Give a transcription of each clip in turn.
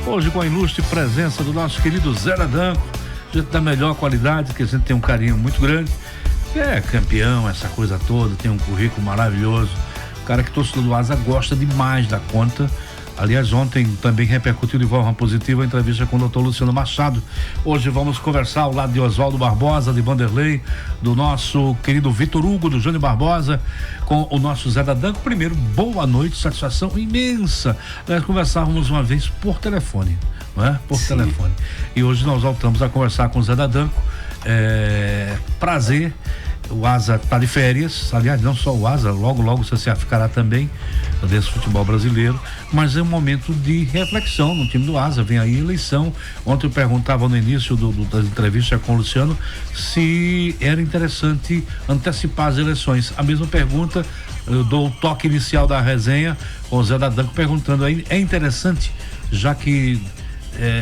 Hoje com a ilustre presença do nosso querido Zé Dadanco, gente da melhor qualidade, que a gente tem um carinho muito grande, é campeão, essa coisa toda, tem um currículo maravilhoso, cara que torcedor do Asa gosta demais da conta. Aliás, ontem também repercutiu de forma positiva a entrevista com o Dr. Luciano Machado. Hoje vamos conversar ao lado de Oswaldo Barbosa, de Vanderlei, do nosso querido Vitor Hugo, do Jânio Barbosa, com o nosso Zé Dadanco. Primeiro, boa noite, satisfação imensa. Nós conversávamos uma vez por telefone, não é? Por telefone. E hoje nós voltamos a conversar com o Zé Dadanco. Prazer. O Asa está de férias, aliás, não só o Asa, logo você ficará também desse futebol brasileiro, mas é um momento de reflexão no time do Asa, vem aí eleição. Ontem eu perguntava no início da entrevista com o Luciano se era interessante antecipar as eleições. A mesma pergunta, eu dou o toque inicial da resenha com o Zé Dadanco perguntando aí, é interessante, já que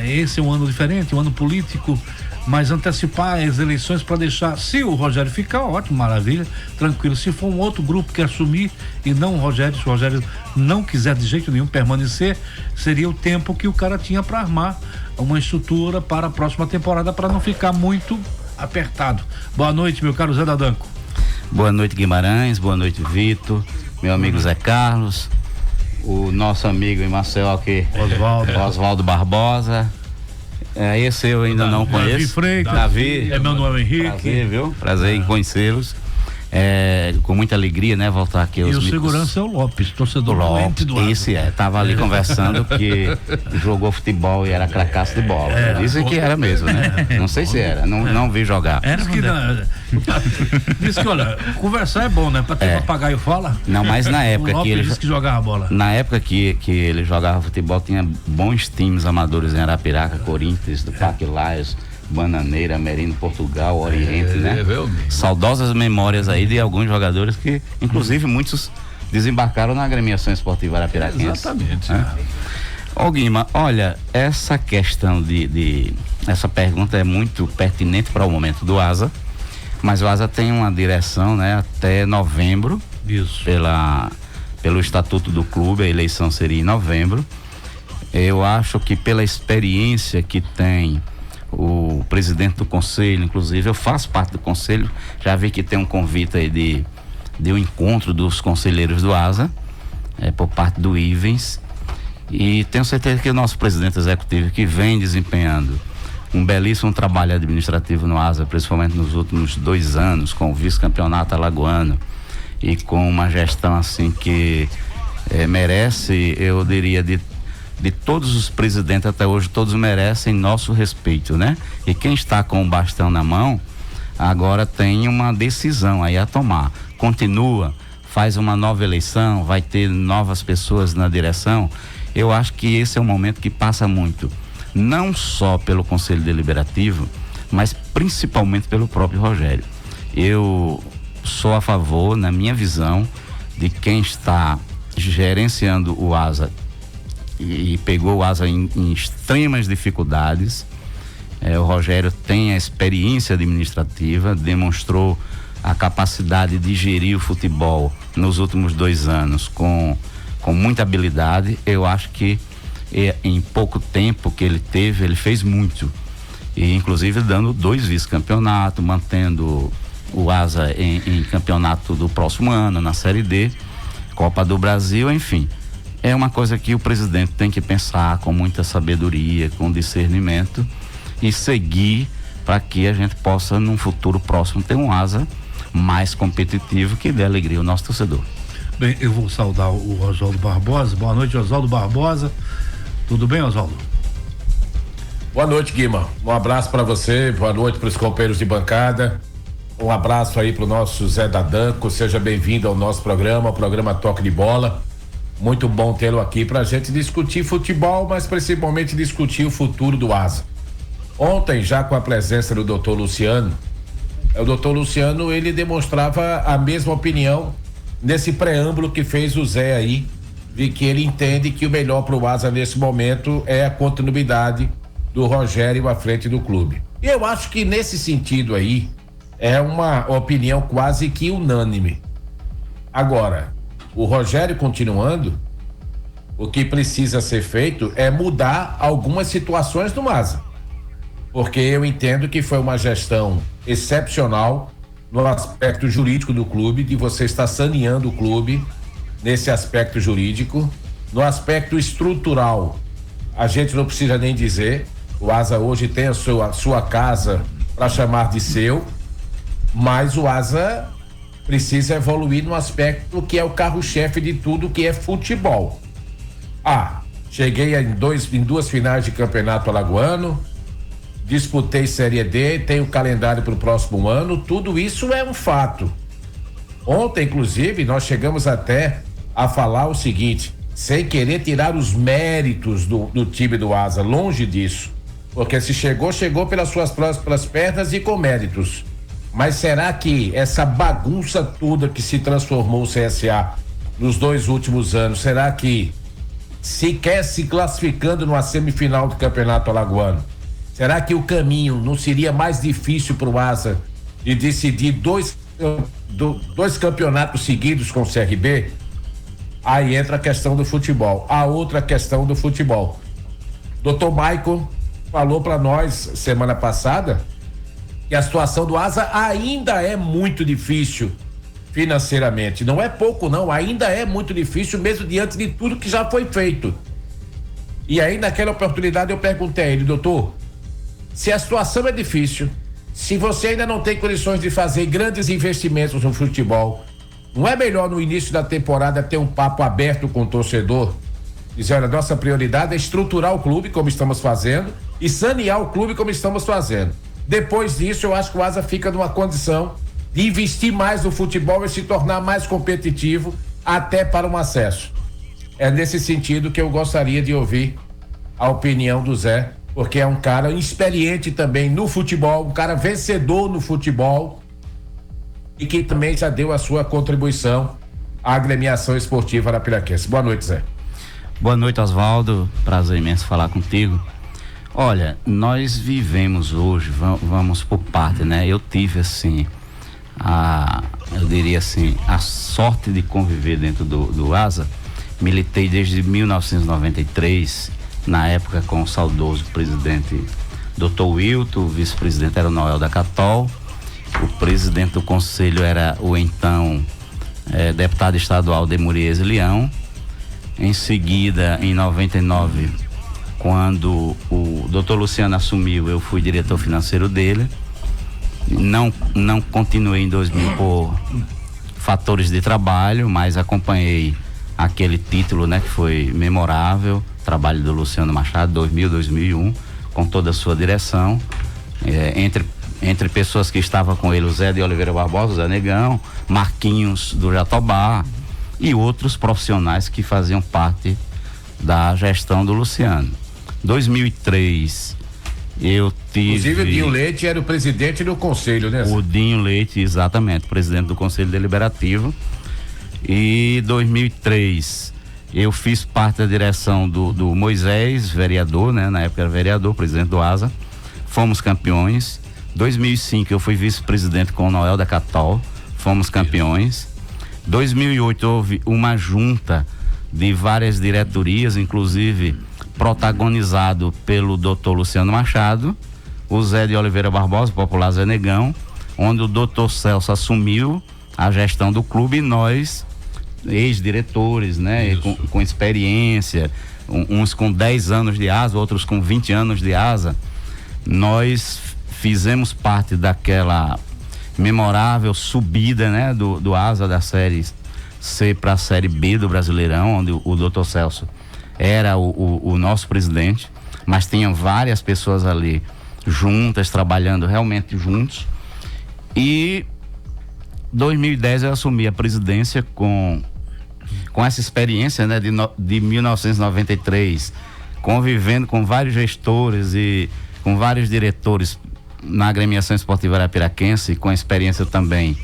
esse é um ano diferente, um ano político, mas antecipar as eleições para deixar, se o Rogério ficar, ótimo, maravilha, tranquilo. Se for um outro grupo que assumir e não o Rogério, se o Rogério não quiser de jeito nenhum permanecer, seria o tempo que o cara tinha para armar uma estrutura para a próxima temporada, para não ficar muito apertado. Boa noite, meu caro Zé Dadanco. Boa noite, Guimarães, boa noite, Vitor, meu amigo Zé Carlos, o nosso amigo em Maceió aqui, Oswaldo Barbosa. Esse eu ainda não conheço. Davi Freitas, Davi, Emanuel Henrique. Prazer, viu? Prazer em conhecê-los. Com muita alegria, né? Voltar aqui aos E o segurança é o Lopes, torcedor Lopes, do esse tava ali conversando que jogou futebol e era cracaço de bola. Dizem que era mesmo, né? Não sei se era, não vi jogar. Diz que, olha, conversar é bom, né? Pra ter papagaio fala. Não, mas na época que ele disse que jogava bola. Na época que ele jogava futebol, tinha bons times amadores em Arapiraca, Corinthians, do Parque Laios, Bananeira, Merino, Portugal, Oriente, né? Saudosas memórias aí de alguns jogadores que, inclusive, muitos desembarcaram na agremiação esportiva Arapiraquense. Exatamente. Ô Guima, olha, essa questão essa pergunta é muito pertinente para o momento do Asa, mas o Asa tem uma direção, né? Até novembro. Isso. Pelo estatuto do clube, a eleição seria em novembro. Eu acho que pela experiência que tem o presidente do conselho, inclusive eu faço parte do conselho, já vi que tem um convite aí de um encontro dos conselheiros do Asa, por parte do Ivens, e tenho certeza que o nosso presidente executivo, que vem desempenhando um belíssimo trabalho administrativo no Asa, principalmente nos últimos 2 anos, com o vice-campeonato alagoano e com uma gestão assim que merece, eu diria, de todos os presidentes até hoje, todos merecem nosso respeito, né? E quem está com o bastão na mão, agora tem uma decisão aí a tomar. Continua, faz uma nova eleição, vai ter novas pessoas na direção. Eu acho que esse é um momento que passa muito, não só pelo Conselho Deliberativo, mas principalmente pelo próprio Rogério. Eu sou a favor, na minha visão, de quem está gerenciando o Asa e pegou o Asa em extremas dificuldades. O Rogério tem a experiência administrativa, demonstrou a capacidade de gerir o futebol nos últimos 2 anos com muita habilidade. Eu acho que em pouco tempo que ele teve, ele fez muito, e inclusive dando 2 vice-campeonatos, mantendo o Asa em campeonato do próximo ano, na Série D, Copa do Brasil, enfim. É uma coisa que o presidente tem que pensar com muita sabedoria, com discernimento e seguir para que a gente possa, num futuro próximo, ter um Asa mais competitivo que dê alegria ao nosso torcedor. Bem, eu vou saudar o Oswaldo Barbosa. Boa noite, Oswaldo Barbosa. Tudo bem, Oswaldo? Boa noite, Guima. Um abraço para você, boa noite para os companheiros de bancada. Um abraço aí para o nosso Zé Dadanco. Seja bem-vindo ao nosso programa, o programa Toque de Bola. Muito bom tê-lo aqui para a gente discutir futebol, mas principalmente discutir o futuro do Asa. Ontem, já com a presença do Dr. Luciano, o Dr. Luciano, ele demonstrava a mesma opinião nesse preâmbulo que fez o Zé aí, de que ele entende que o melhor para o Asa nesse momento é a continuidade do Rogério à frente do clube. E eu acho que nesse sentido aí é uma opinião quase que unânime. Agora, o Rogério continuando, o que precisa ser feito é mudar algumas situações do Asa. Porque eu entendo que foi uma gestão excepcional no aspecto jurídico do clube, de você estar saneando o clube nesse aspecto jurídico. No aspecto estrutural, a gente não precisa nem dizer, o Asa hoje tem a sua casa para chamar de seu, mas o Asa precisa evoluir no aspecto que é o carro-chefe de tudo, que é futebol. Cheguei em duas finais de campeonato alagoano, disputei Série D, tenho calendário para o próximo ano, tudo isso é um fato. Ontem, inclusive, nós chegamos até a falar o seguinte, sem querer tirar os méritos do time do Asa, longe disso, porque se chegou pelas suas próprias pernas e com méritos. Mas será que essa bagunça toda que se transformou o CSA nos 2 últimos anos, será que sequer se classificando numa semifinal do Campeonato Alagoano, será que o caminho não seria mais difícil para o Asa de decidir dois campeonatos seguidos com o CRB? Aí entra a questão do futebol. A outra questão do futebol. Dr. Maicon falou para nós semana passada que a situação do Asa ainda é muito difícil financeiramente. Não é pouco, não. Ainda é muito difícil, mesmo diante de tudo que já foi feito. E aí, naquela oportunidade, eu perguntei a ele, doutor, se a situação é difícil, se você ainda não tem condições de fazer grandes investimentos no futebol, não é melhor no início da temporada ter um papo aberto com o torcedor? Dizer, olha, nossa prioridade é estruturar o clube, como estamos fazendo, e sanear o clube, como estamos fazendo. Depois disso, eu acho que o Asa fica numa condição de investir mais no futebol e se tornar mais competitivo, até para um acesso. É nesse sentido que eu gostaria de ouvir a opinião do Zé, porque é um cara experiente também no futebol, um cara vencedor no futebol e que também já deu a sua contribuição à agremiação esportiva Arapiraquense. Boa noite, Zé. Boa noite, Oswaldo. Prazer imenso falar contigo. Olha, nós vivemos hoje, vamos por parte, né? Eu tive, assim, eu diria assim, a sorte de conviver dentro do Asa. Militei desde 1993, na época com o saudoso presidente Dr. Wilton, o vice-presidente era o Noel da Catol, o presidente do conselho era o então deputado estadual Demuriez Leão. Em seguida, em 99, quando o Dr. Luciano assumiu, eu fui diretor financeiro dele. Não continuei em 2000 por fatores de trabalho, mas acompanhei aquele título, né, que foi memorável, trabalho do Luciano Machado, 2000, 2001, com toda a sua direção, entre pessoas que estavam com ele, o Zé de Oliveira Barbosa, o Zé Negão, Marquinhos do Jatobá e outros profissionais que faziam parte da gestão do Luciano. 2003, eu tive... Inclusive o Dinho Leite era o presidente do conselho, né? O Dinho Leite, exatamente, presidente do Conselho Deliberativo. E 2003 eu fiz parte da direção do Moisés, vereador, né? Na época era vereador, presidente do Asa. Fomos campeões. 2005 eu fui vice-presidente com o Noel da Catol. Fomos campeões. 2008 houve uma junta de várias diretorias, inclusive protagonizado pelo Dr. Luciano Machado, o Zé de Oliveira Barbosa, o popular Zé Negão, onde o Dr. Celso assumiu a gestão do clube e nós, ex-diretores, né, com experiência, uns com 10 anos de Asa, outros com 20 anos de Asa, nós fizemos parte daquela memorável subida, né, do Asa da série C para a série B do Brasileirão, onde o Dr. Celso era o nosso presidente, mas tinham várias pessoas ali juntas, trabalhando realmente juntos. E 2010 eu assumi a presidência com essa experiência, né, de 1993, convivendo com vários gestores e com vários diretores na agremiação esportiva arapiraquense, com a experiência também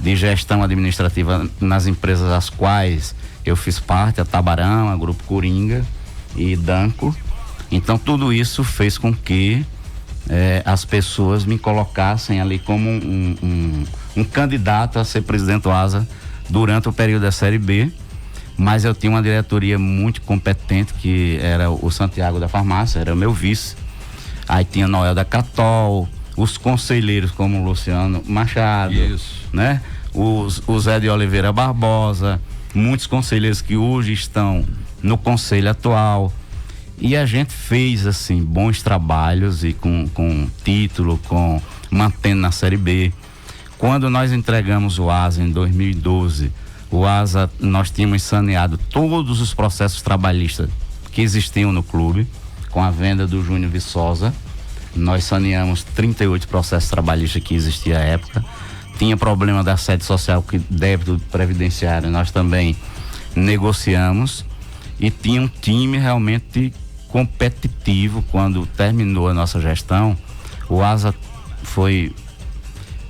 de gestão administrativa nas empresas das quais eu fiz parte, a Tabarão, a Grupo Coringa e Danco. Então tudo isso fez com que as pessoas me colocassem ali como um candidato a ser presidente do Asa durante o período da Série B. mas eu tinha uma diretoria muito competente, que era o Santiago da Farmácia, era o meu vice. Aí tinha Noel da Catol, os conselheiros como o Luciano Machado, né? O Zé de Oliveira Barbosa, muitos conselheiros que hoje estão no conselho atual. E a gente fez, assim, bons trabalhos e com título, mantendo na Série B. Quando nós entregamos o ASA em 2012, o ASA, nós tínhamos saneado todos os processos trabalhistas que existiam no clube, com a venda do Júnior Viçosa. Nós saneamos 38 processos trabalhistas que existiam à época. Tinha problema da sede social, que débito previdenciário, nós também negociamos. E tinha um time realmente competitivo. Quando terminou a nossa gestão, o ASA foi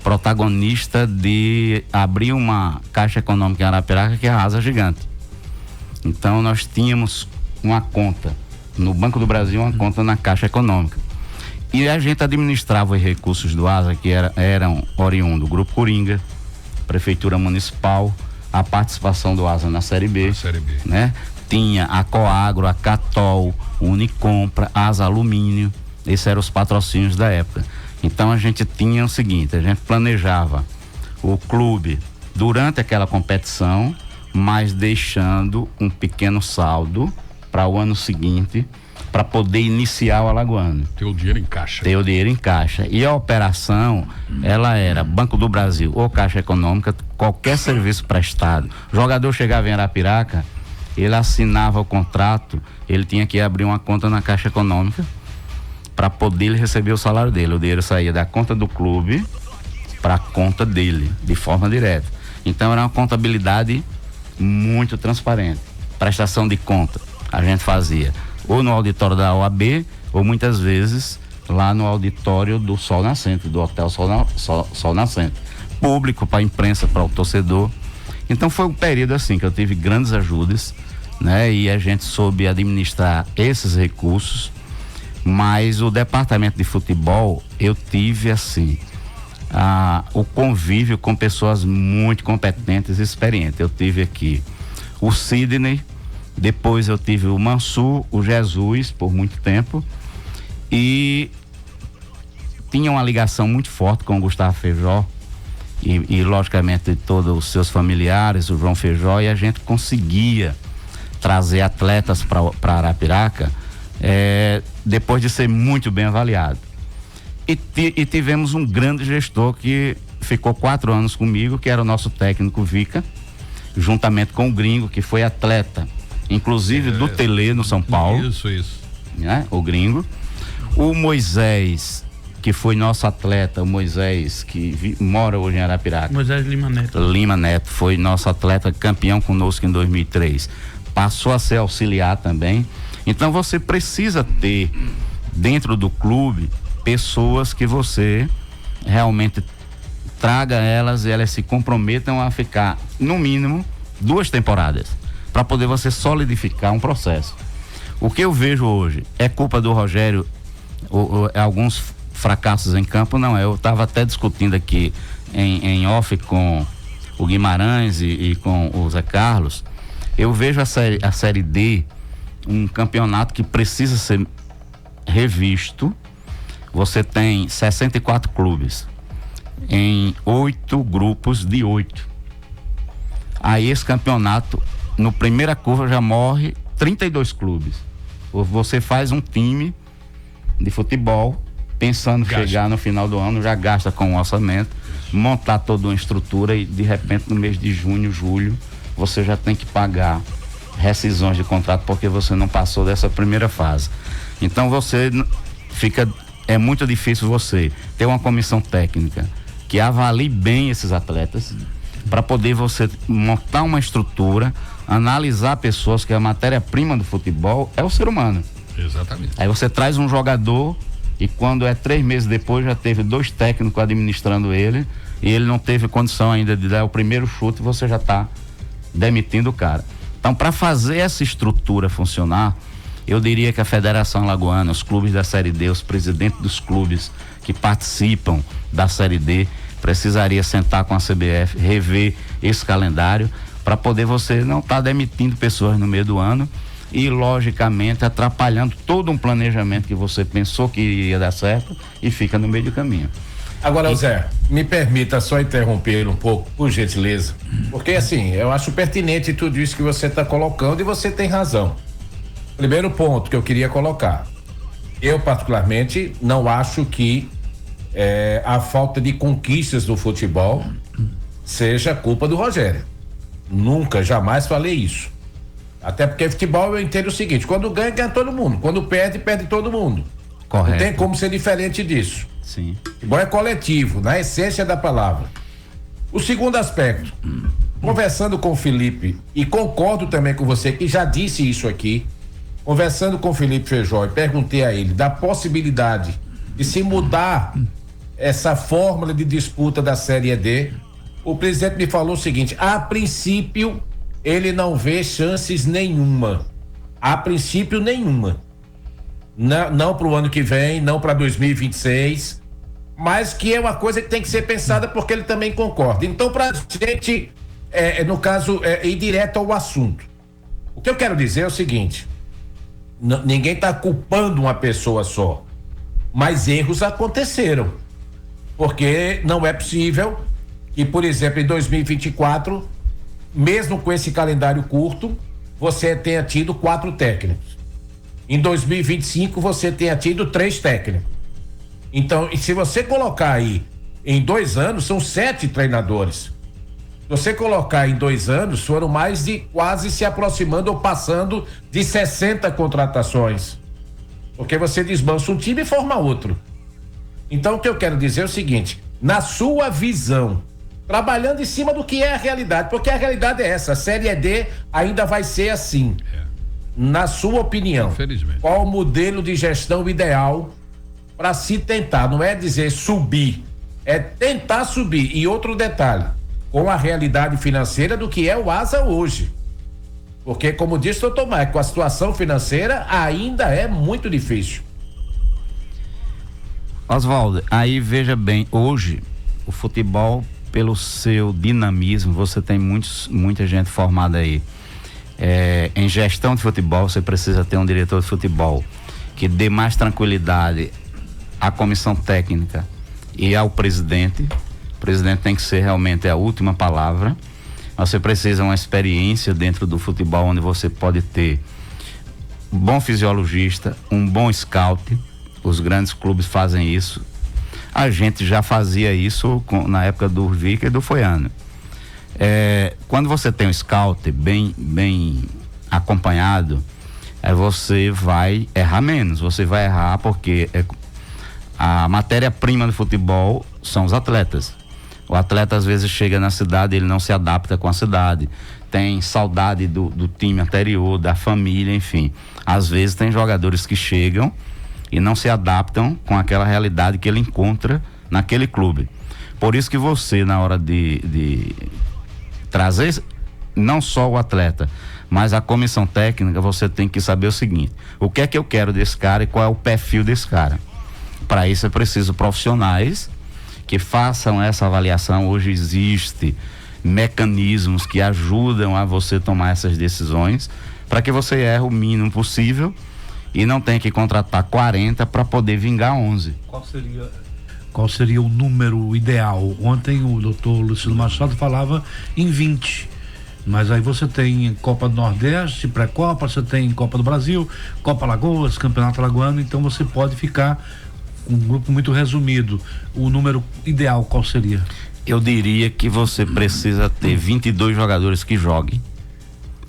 protagonista de abrir uma Caixa Econômica em Arapiraca, que é a ASA Gigante. Então nós tínhamos uma conta no Banco do Brasil, uma conta na Caixa Econômica, e a gente administrava os recursos do ASA, que eram oriundos do Grupo Coringa, Prefeitura Municipal, a participação do ASA na Série B, né? Tinha a Coagro, a Catol, Unicompra, ASA Alumínio. Esses eram os patrocínios da época. Então a gente tinha o seguinte: a gente planejava o clube durante aquela competição, mas deixando um pequeno saldo para o ano seguinte, para poder iniciar o Alagoano. Ter o dinheiro em caixa. Ter o dinheiro em caixa. E a operação, ela era Banco do Brasil ou Caixa Econômica, qualquer serviço prestado. O jogador chegava em Arapiraca, ele assinava o contrato, ele tinha que abrir uma conta na Caixa Econômica para poder receber o salário dele. O dinheiro saía da conta do clube para a conta dele, de forma direta. Então era uma contabilidade muito transparente. Prestação de conta a gente fazia ou no auditório da OAB, ou muitas vezes lá no auditório do Sol Nascente, do Hotel Sol Nascente. Público para a imprensa, para o torcedor. Então foi um período assim que eu tive grandes ajudas, né? E a gente soube administrar esses recursos. Mas o departamento de futebol, eu tive assim o convívio com pessoas muito competentes e experientes. Eu tive aqui o Sidney, depois eu tive o Mansur, o Jesus por muito tempo, e tinha uma ligação muito forte com o Gustavo Feijó e logicamente todos os seus familiares, o João Feijó, e a gente conseguia trazer atletas para Arapiraca depois de ser muito bem avaliado. E tivemos um grande gestor que ficou 4 anos comigo, que era o nosso técnico Vica, juntamente com o Gringo, que foi atleta, inclusive do Tele no São Paulo. Isso. Né? O Gringo. O Moisés, que foi nosso atleta, o Moisés, que mora hoje em Arapiraca. Moisés Lima Neto. Lima Neto, foi nosso atleta campeão conosco em 2003. Passou a ser auxiliar também. Então você precisa ter dentro do clube pessoas que você realmente traga elas e elas se comprometam a ficar no mínimo 2 temporadas para poder você solidificar um processo. O que eu vejo hoje é culpa do Rogério, alguns fracassos em campo? Não, eu estava até discutindo aqui em off com o Guimarães e com o Zé Carlos. Eu vejo a série D um campeonato que precisa ser revisto. Você tem 64 clubes em 8 grupos de 8. Aí esse campeonato, no primeira curva já morre 32 clubes. Você faz um time de futebol pensando chegar no final do ano, já gasta com o orçamento, montar toda uma estrutura e de repente no mês de junho, julho, você já tem que pagar rescisões de contrato porque você não passou dessa primeira fase. Então é muito difícil você ter uma comissão técnica que avalie bem esses atletas para poder você montar uma estrutura, analisar pessoas, que a matéria-prima do futebol é o ser humano. Exatamente. Aí você traz um jogador e quando 3 meses depois já teve 2 técnicos administrando ele e ele não teve condição ainda de dar o primeiro chute, você já está demitindo o cara. Então, para fazer essa estrutura funcionar, eu diria que a Federação Alagoana, os clubes da Série D, os presidentes dos clubes que participam da Série D, precisaria sentar com a CBF, rever esse calendário para poder você não estar demitindo pessoas no meio do ano e, logicamente, atrapalhando todo um planejamento que você pensou que iria dar certo e fica no meio do caminho. Agora, Zé, me permita só interromper um pouco, por gentileza, porque assim, eu acho pertinente tudo isso que você está colocando e você tem razão. Primeiro ponto que eu queria colocar, eu particularmente não acho que a falta de conquistas do futebol seja culpa do Rogério. Nunca, jamais falei isso. Até porque futebol eu entendo o seguinte: quando ganha, ganha todo mundo. Quando perde, perde todo mundo. Correto. Não tem como ser diferente disso. Sim. Futebol é coletivo, na essência da palavra. O segundo aspecto, conversando com o Felipe, e concordo também com você, que já disse isso aqui, conversando com o Felipe Feijó, e perguntei a ele da possibilidade de se mudar essa fórmula de disputa da Série D. O presidente me falou o seguinte: a princípio ele não vê chances nenhuma, a princípio nenhuma, não para o ano que vem, não para 2026, mas que é uma coisa que tem que ser pensada, porque ele também concorda. Então, para a gente, no caso, ir direto ao assunto, o que eu quero dizer é o seguinte: ninguém está culpando uma pessoa só, mas erros aconteceram, porque não é possível que, por exemplo, em 2024, mesmo com esse calendário curto, você tenha tido 4 técnicos. Em 2025 você tenha tido 3 técnicos. Então, e se você colocar aí em 2 anos, são 7 treinadores. Se você colocar em 2 anos, foram mais de quase se aproximando ou passando de 60 contratações. Porque você desmancha um time e forma outro. Então, o que eu quero dizer é o seguinte: na sua visão, trabalhando em cima do que é a realidade, porque a realidade é essa, a Série D ainda vai ser assim. Na sua opinião, qual o modelo de gestão ideal para se tentar, não é dizer subir, é tentar subir? E outro detalhe, com a realidade financeira do que é o Asa hoje. Porque, como disse o doutor Maicon, a situação financeira ainda é muito difícil. Oswaldo, aí veja bem, hoje o futebol, pelo seu dinamismo, você tem muita gente formada aí. Em gestão de futebol, você precisa ter um diretor de futebol que dê mais tranquilidade à comissão técnica e ao presidente. O presidente tem que ser realmente a última palavra. Você precisa de uma experiência dentro do futebol, onde você pode ter um bom fisiologista, um bom scout. Os grandes clubes fazem isso. A gente já fazia isso na época do Vica e do Foiano. Quando você tem um scout bem acompanhado, você vai errar menos. Você vai errar porque a matéria-prima do futebol são os atletas. O atleta às vezes chega na cidade, ele não se adapta com a cidade, tem saudade do time anterior, da família, enfim. Às vezes tem jogadores que chegam e não se adaptam com aquela realidade que ele encontra naquele clube. Por isso que você, na hora de trazer não só o atleta, mas a comissão técnica, você tem que saber o seguinte: o que é que eu quero desse cara e qual é o perfil desse cara. Para isso é preciso profissionais que façam essa avaliação. Hoje existe mecanismos que ajudam a você tomar essas decisões, para que você erre o mínimo possível e não tenha que contratar 40 para poder vingar 11. Qual seria o número ideal? Ontem o doutor Luciano Machado falava em 20, mas aí você tem Copa do Nordeste, pré-Copa, você tem Copa do Brasil, Copa Alagoas, Campeonato Alagoano, então você pode ficar com um grupo muito resumido. O número ideal qual seria? Eu diria que você precisa ter 22 jogadores que joguem.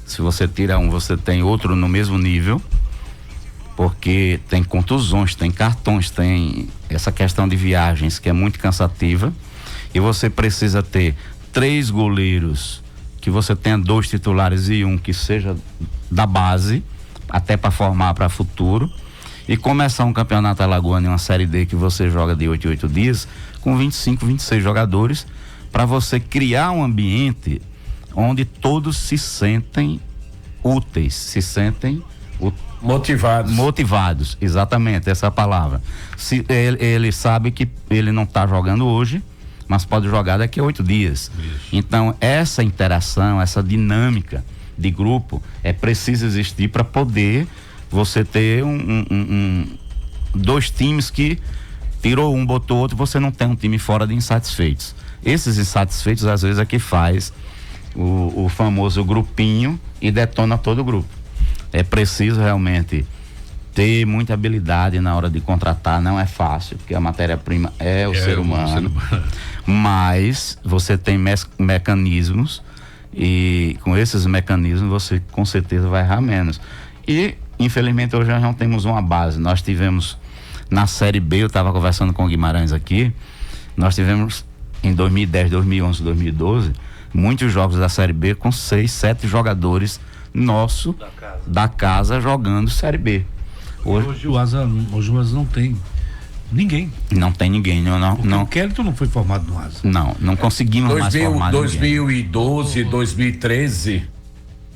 Se você tira um, você tem outro no mesmo nível, porque tem contusões, tem cartões, tem essa questão de viagens que é muito cansativa, e você precisa ter 3 goleiros, que você tenha 2 titulares e um que seja da base, até para formar para futuro, e começar um campeonato alagoano em uma Série D que você joga de 8 em 8 dias, com 25, 26 jogadores, para você criar um ambiente onde todos se sentem úteis, se sentem motivados, exatamente, essa é a palavra. Ele sabe que ele não está jogando hoje, mas pode jogar daqui a 8 dias. Isso. Então, essa interação, essa dinâmica de grupo é preciso existir para poder você ter dois times que tirou um, botou outro, você não tem um time fora de insatisfeitos. Esses insatisfeitos, às vezes, é que faz o famoso grupinho e detona todo o grupo. É preciso realmente ter muita habilidade na hora de contratar, não é fácil, porque a matéria-prima é o ser humano, mas você tem mecanismos, e com esses mecanismos você com certeza vai errar menos. E infelizmente hoje nós não temos uma base. Nós tivemos na Série B, eu estava conversando com o Guimarães aqui, nós tivemos em 2010, 2011, 2012 muitos jogos da Série B com 6, 7 jogadores da casa jogando Série B. Hoje o Asa não tem ninguém. Não tem ninguém. Não. O Kelton não foi formado no Asa. Não conseguimos mais formar 2012, ninguém. 2013,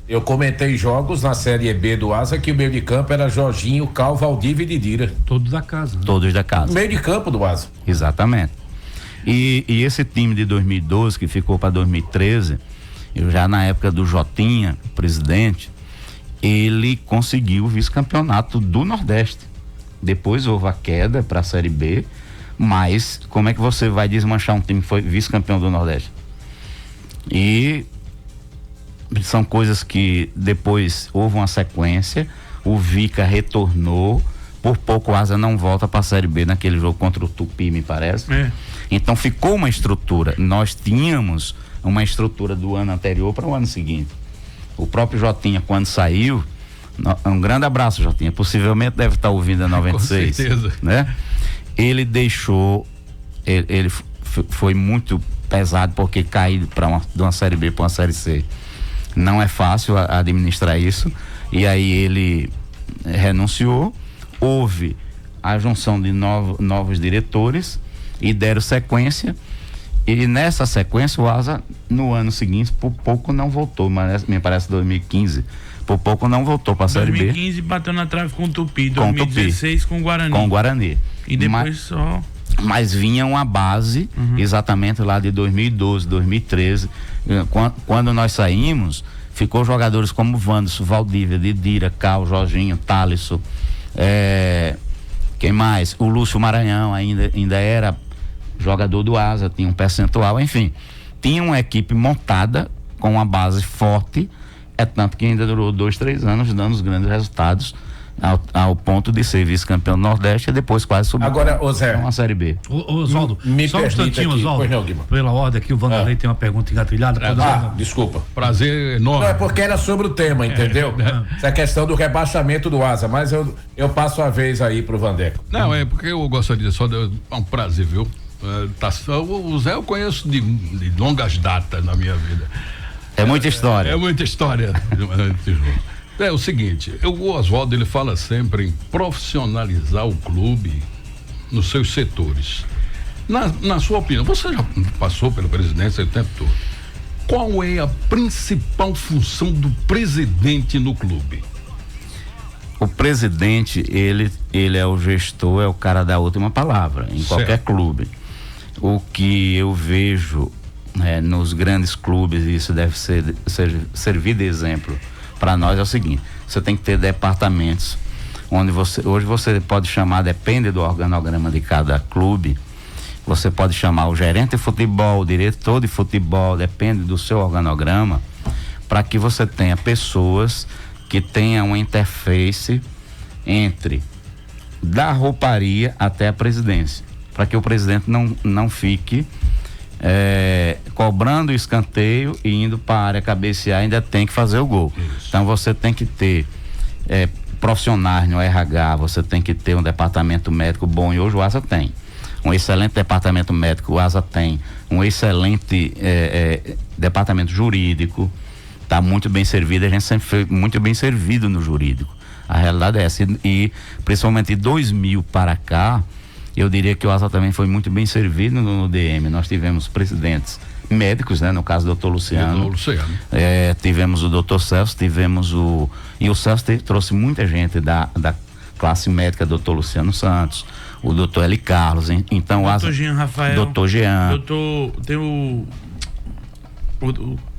eu comentei jogos na Série B do Asa que o meio de campo era Jorginho, Cal, Valdívia e Didira. Todos da casa. Né? Todos da casa. Meio de campo do Asa. Exatamente. E esse time de 2012 que ficou para 2013, eu já na época do Jotinha, presidente, ele conseguiu o vice-campeonato do Nordeste. Depois houve a queda para a Série B, mas como é que você vai desmanchar um time que foi vice-campeão do Nordeste? E são coisas que depois houve uma sequência, o Vica retornou, por pouco o Asa não volta para a Série B naquele jogo contra o Tupi, me parece. Então ficou uma estrutura. Nós tínhamos uma estrutura do ano anterior para o ano seguinte. O próprio Jotinha, quando saiu, um grande abraço, Jotinha, possivelmente deve estar ouvindo a 96, com certeza, né? Ele deixou, ele foi muito pesado, porque cair de uma Série B para uma Série C não é fácil administrar isso, e aí ele renunciou, houve a junção de novos diretores e deram sequência. E nessa sequência o Asa no ano seguinte por pouco não voltou, mas me parece 2015, por pouco não voltou para a Série B. 2015 bateu na trave com o Tupi, 2016 com o Guarani. Com o Guarani. E depois mas vinha uma base, exatamente lá de 2012, 2013, quando nós saímos, ficou jogadores como Wanderson, Valdívia, Didira, Cal, Jorginho, Thalisson, quem mais? O Lúcio Maranhão ainda era jogador do Asa, tinha um percentual, enfim, tinha uma equipe montada com uma base forte, tanto que ainda durou 2, 3 anos dando os grandes resultados ao ponto de ser vice-campeão do Nordeste e depois quase subiu agora, Zé, uma Série B. Oswaldo, só um instantinho, Oswaldo, pela ordem aqui, o Vanderlei tem uma pergunta engatilhada. Desculpa. Prazer enorme. Não, é porque era sobre o tema, entendeu? Essa questão do rebaixamento do Asa, mas eu passo a vez aí pro Vandeco. Não, é porque eu gostaria só de um prazer, viu? O Zé eu conheço de longas datas na minha vida. É muita história. É muita história. É o seguinte, o Oswaldo ele fala sempre em profissionalizar o clube nos seus setores. Na sua opinião, você já passou pela presidência o tempo todo. Qual é a principal função do presidente no clube? O presidente, ele é o gestor, é o cara da última palavra em qualquer clube. O que eu vejo nos grandes clubes, e isso deve servir de exemplo para nós, é o seguinte: você tem que ter departamentos onde hoje você pode chamar, depende do organograma de cada clube, você pode chamar o gerente de futebol, o diretor de futebol, depende do seu organograma, para que você tenha pessoas que tenham uma interface entre da rouparia até a presidência, para que o presidente não fique cobrando o escanteio e indo para a área cabecear, ainda tem que fazer o gol. Isso. Então você tem que ter profissionais no RH, você tem que ter um departamento médico bom, e hoje o Asa tem um excelente departamento médico, o Asa tem um excelente departamento jurídico, está muito bem servido, a gente sempre foi muito bem servido no jurídico, a realidade é essa, e principalmente de 2000 para cá, eu diria que o Asa também foi muito bem servido no DM. Nós tivemos presidentes médicos, né? No caso do Dr. Luciano. Tivemos o Dr. Celso, e o Celso trouxe muita gente classe médica, doutor Luciano Santos, o doutor Eli Carlos, então doutor Jean Rafael, doutor Jean, tem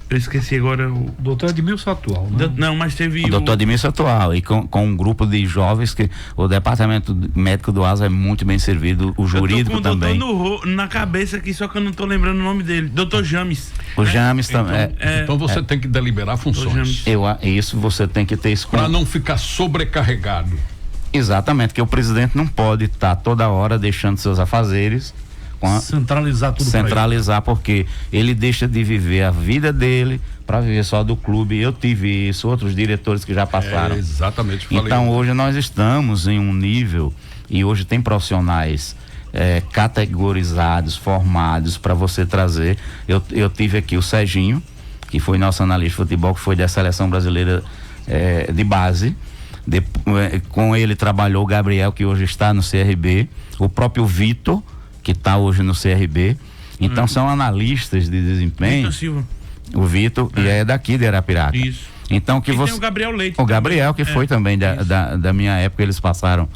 eu esqueci agora o doutor Edmilson atual, né? Não, mas teve o doutor Edmilson atual, e com um grupo de jovens que o departamento médico do ASA é muito bem servido, o jurídico também. Eu tô com o doutor na cabeça aqui, só que eu não tô lembrando o nome dele, doutor James. O James também. Então você tem que deliberar funções. Isso você tem que ter isso. Para não ficar sobrecarregado. Exatamente, que o presidente não pode estar toda hora deixando seus afazeres centralizar tudo, centralizar, porque ele deixa de viver a vida dele para viver só do clube. Eu tive isso, outros diretores que já passaram. Exatamente. Então hoje nós estamos em um nível, e hoje tem profissionais categorizados, formados para você trazer. Eu tive aqui o Serginho, que foi nosso analista de futebol, que foi da seleção brasileira de base. Com ele trabalhou o Gabriel, que hoje está no CRB, o próprio Vitor, que está hoje no CRB. Então são analistas de desempenho. Vitor Silva. O Vitor, e é daqui de Arapiraca. Isso. Então que você. Tem o Gabriel Leite. O Gabriel, que foi também da minha época, eles passaram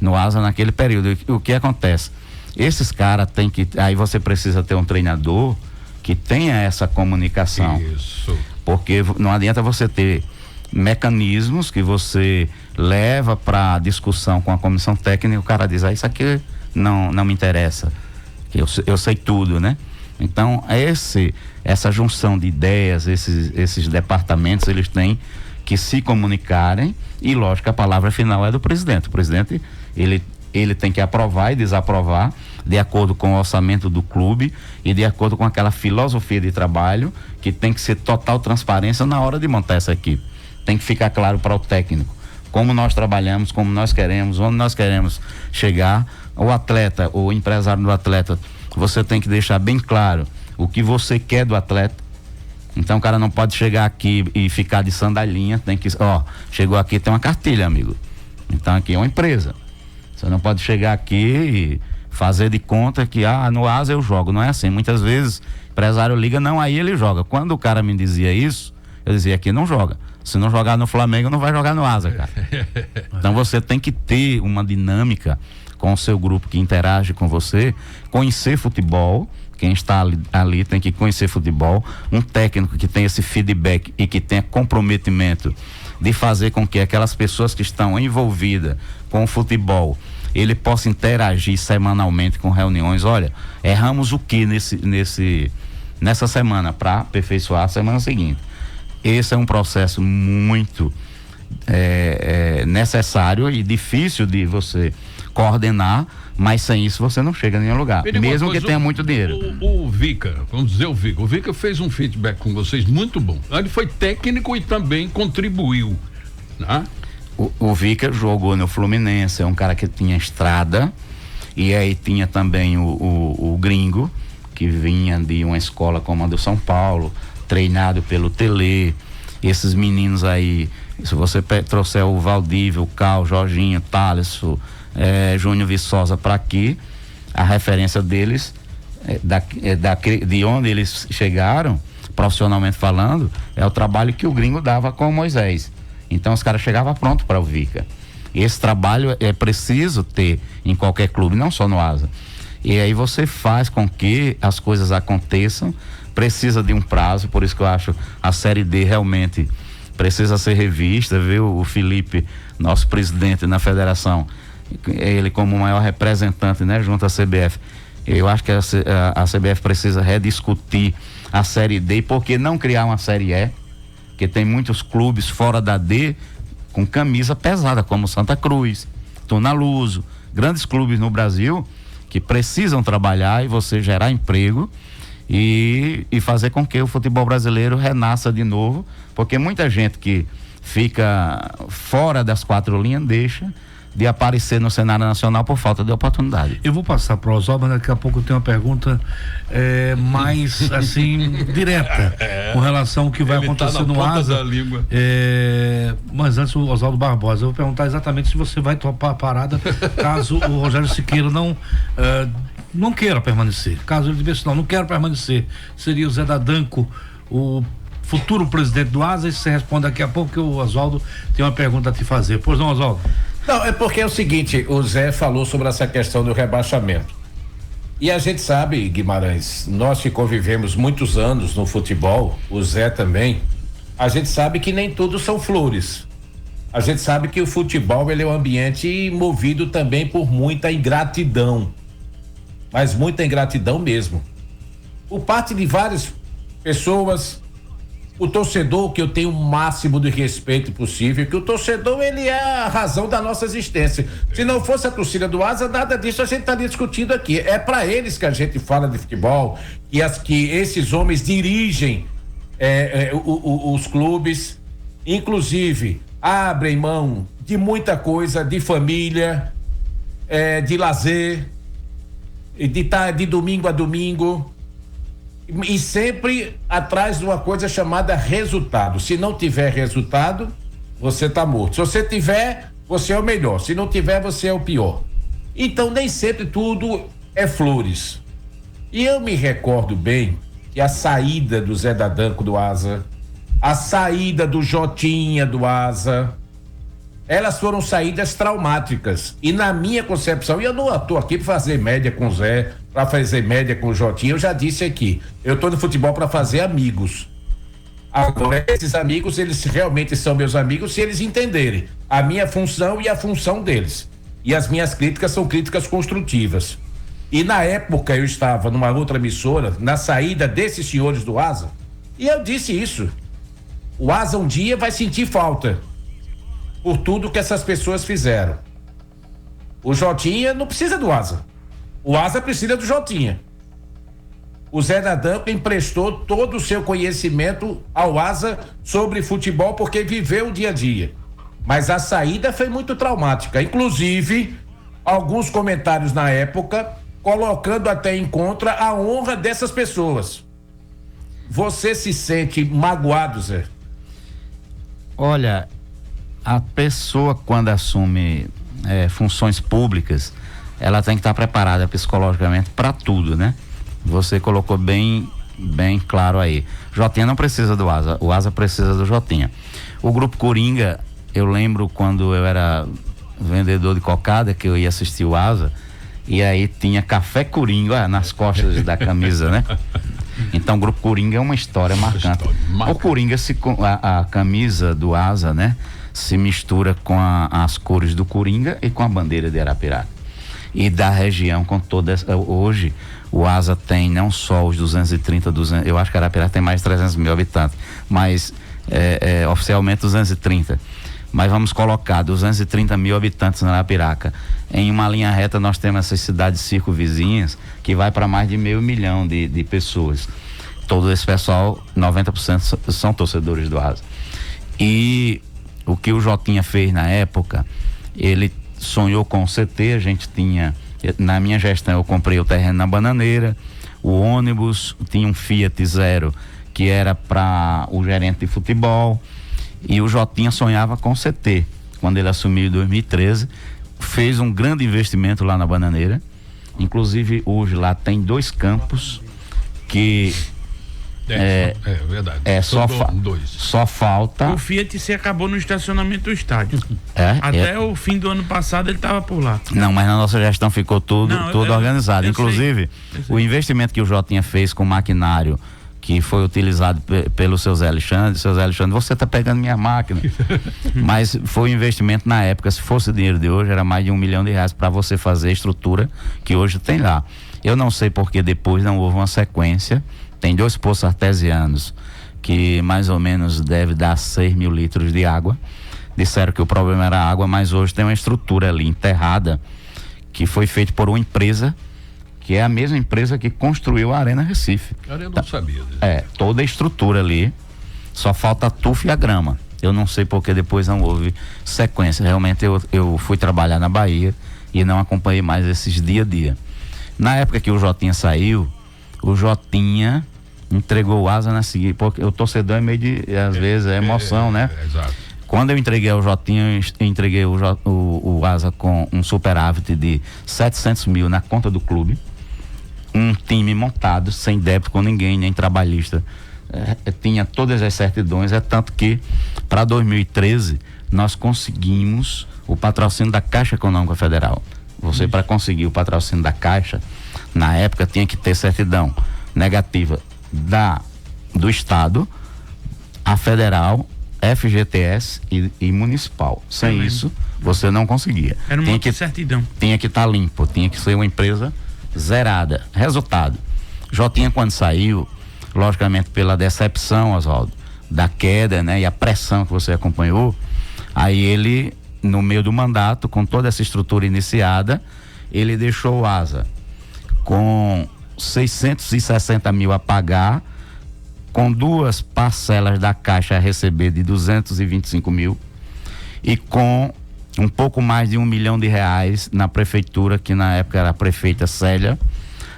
no ASA naquele período. O que acontece? Esses caras têm que. Aí você precisa ter um treinador que tenha essa comunicação. Isso. Porque não adianta você ter mecanismos que você leva para discussão com a comissão técnica e o cara diz, isso aqui não me interessa, eu sei tudo, né? Então essa junção de ideias, esses departamentos, eles têm que se comunicarem, e lógico, a palavra final é do presidente. O presidente, ele tem que aprovar e desaprovar de acordo com o orçamento do clube e de acordo com aquela filosofia de trabalho que tem que ser total transparência na hora de montar essa equipe. Tem que ficar claro para o técnico como nós trabalhamos, como nós queremos, onde nós queremos chegar. O atleta, o empresário do atleta, você tem que deixar bem claro o que você quer do atleta. Então o cara não pode chegar aqui e ficar de sandalinha, tem que, chegou aqui, tem uma cartilha, amigo. Então aqui é uma empresa. Você não pode chegar aqui e fazer de conta que, no ASA eu jogo. Não é assim. Muitas vezes o empresário liga, não, aí ele joga. Quando o cara me dizia isso, eu dizia, aqui não joga. Se não jogar no Flamengo, não vai jogar no ASA, cara. Então você tem que ter uma dinâmica com o seu grupo que interage com você, conhecer futebol. Quem está ali tem que conhecer futebol. Um técnico que tem esse feedback e que tenha comprometimento de fazer com que aquelas pessoas que estão envolvidas com o futebol, ele possa interagir semanalmente com reuniões. Olha, erramos o que nessa semana para aperfeiçoar a semana seguinte. Esse é um processo muito necessário e difícil de você coordenar, mas sem isso você não chega a nenhum lugar, mesmo que tenha muito dinheiro. O Vica, vamos dizer o Vica fez um feedback com vocês muito bom. Ele foi técnico e também contribuiu, né? O Vica jogou no Fluminense, é um cara que tinha estrada, e aí tinha também o Gringo, que vinha de uma escola como a do São Paulo, treinado pelo Tele. Esses meninos aí, se você trouxer o Valdívio, o Cal, Jorginho, Thaleson, Júnior Viçosa para aqui, a referência deles de onde eles chegaram, profissionalmente falando, é o trabalho que o Gringo dava com o Moisés. Então os caras chegavam pronto para o Vica. E esse trabalho é preciso ter em qualquer clube, não só no ASA. E aí você faz com que as coisas aconteçam. Precisa de um prazo, por isso que eu acho a Série D realmente precisa ser revista, viu? O Felipe, nosso presidente na federação, ele como o maior representante, né, junto à CBF, eu acho que a CBF precisa rediscutir a Série D. Por que não criar uma Série E? Porque tem muitos clubes fora da D com camisa pesada, como Santa Cruz, Tunaluso, grandes clubes no Brasil que precisam trabalhar e você gerar emprego e fazer com que o futebol brasileiro renasça de novo, porque muita gente que fica fora das quatro linhas deixa de aparecer no cenário nacional por falta de oportunidade. Eu vou passar para o Oswaldo, mas daqui a pouco eu tenho uma pergunta mais assim direta com relação ao que vai acontecer no ASA. Mas antes, o Oswaldo Barbosa, eu vou perguntar exatamente se você vai topar a parada caso o Rogério Siqueira não queira permanecer. Caso ele dissesse, não quero permanecer, seria o Zé Dadanco o futuro presidente do ASA? E você responde daqui a pouco, que o Oswaldo tem uma pergunta a te fazer. Pois não, Oswaldo? Não, é porque é o seguinte, o Zé falou sobre essa questão do rebaixamento. E a gente sabe, Guimarães, nós que convivemos muitos anos no futebol, o Zé também, a gente sabe que nem tudo são flores. A gente sabe que o futebol ele é um ambiente movido também por muita ingratidão, mas muita ingratidão mesmo. Por parte de várias pessoas, o torcedor, que eu tenho o máximo de respeito possível, que o torcedor ele é a razão da nossa existência. Se não fosse a torcida do Asa, nada disso a gente estaria discutindo aqui. É para eles que a gente fala de futebol, que esses homens dirigem os clubes, inclusive abrem mão de muita coisa, de família, de lazer, de estar de domingo a domingo, e sempre atrás de uma coisa chamada resultado. Se não tiver resultado, você tá morto. Se você tiver, você é o melhor. Se não tiver, você é o pior. Então nem sempre tudo é flores. E eu me recordo bem que a saída do Zé Dadanco do Asa, a saída do Jotinha do Asa, elas foram saídas traumáticas. E na minha concepção, e eu não estou aqui para fazer média com o Zé, para fazer média com o Jotinha, eu já disse aqui, eu estou no futebol para fazer amigos. Agora, esses amigos, eles realmente são meus amigos se eles entenderem a minha função e a função deles. E as minhas críticas são críticas construtivas. E na época eu estava numa outra emissora, na saída desses senhores do Asa, e eu disse isso. O Asa um dia vai sentir falta por tudo que essas pessoas fizeram. O Jotinha não precisa do Asa. O Asa precisa do Jotinha. O Zé Dadanco emprestou todo o seu conhecimento ao Asa sobre futebol porque viveu o dia a dia. Mas a saída foi muito traumática. Inclusive, alguns comentários na época colocando até em contra a honra dessas pessoas. Você se sente magoado, Zé? Olha, a pessoa quando assume funções públicas, ela tem que estar preparada psicologicamente para tudo, né? Você colocou bem claro aí. Jotinha não precisa do Asa, o Asa precisa do Jotinha. O Grupo Coringa, eu lembro quando eu era vendedor de cocada, que eu ia assistir o Asa, e aí tinha Café Coringa nas costas da camisa, né? Então o Grupo Coringa é uma história marcante. O Coringa, a camisa do Asa, né? Se mistura com as cores do Coringa e com a bandeira de Arapiraca. E da região com toda hoje o Asa tem não só os 230, eu acho que Arapiraca tem mais de 300 mil habitantes, mas oficialmente 230. Mas vamos colocar 230 mil habitantes na Arapiraca. Em uma linha reta nós temos essas cidades circunvizinhas que vai para mais de 500 mil de pessoas. Todo esse pessoal, 90% são torcedores do Asa. E o que o Jotinha fez na época, ele sonhou com o CT, a gente tinha, na minha gestão eu comprei o terreno na Bananeira, o ônibus, tinha um Fiat Zero que era para o gerente de futebol, e o Jotinha sonhava com o CT. Quando ele assumiu em 2013, fez um grande investimento lá na Bananeira, inclusive hoje lá tem 2 campos que verdade. Só falta. O Fiat se acabou no estacionamento do estádio. Até o fim do ano passado ele estava por lá. Não, mas na nossa gestão ficou tudo organizado. Inclusive, o investimento que o Jotinha fez com o maquinário que foi utilizado pelo seu Zé Alexandre, você está pegando minha máquina. Mas foi um investimento na época, se fosse o dinheiro de hoje, era mais de R$1 milhão para você fazer a estrutura que hoje tem lá. Eu não sei porque depois não houve uma sequência. Tem 2 poços artesianos que mais ou menos deve dar 6 mil litros de água. Disseram que o problema era a água, mas hoje tem uma estrutura ali enterrada que foi feita por uma empresa que é a mesma empresa que construiu a Arena Recife. Eu não sabia disso. Toda a estrutura ali, só falta a tufa e a grama. Eu não sei porque depois não houve sequência. Realmente eu fui trabalhar na Bahia e não acompanhei mais esses dia a dia. Na época que o Jotinha saiu, o Jotinha entregou o Asa na seguinte, porque o torcedor é meio de, às vezes, emoção, né? Exato. Quando eu entreguei ao Jotinha, eu entreguei o Asa com um superávit de 700 mil na conta do clube, um time montado, sem débito com ninguém, nem trabalhista, tinha todas as certidões, tanto que para 2013 nós conseguimos o patrocínio da Caixa Econômica Federal. Você, para conseguir o patrocínio da Caixa, na época tinha que ter certidão negativa do Estado, a Federal, FGTS e Municipal. Sem isso, você não conseguia. Era uma certidão. Tinha que estar limpo, tinha que ser uma empresa zerada. Resultado, Jotinha, quando saiu, logicamente pela decepção, Oswaldo, da queda, né, e a pressão que você acompanhou, aí ele, no meio do mandato, com toda essa estrutura iniciada, ele deixou o ASA com 660 mil a pagar, com 2 parcelas da Caixa a receber de 225 mil e com um pouco mais de R$1 milhão na prefeitura, que na época era a prefeita Célia,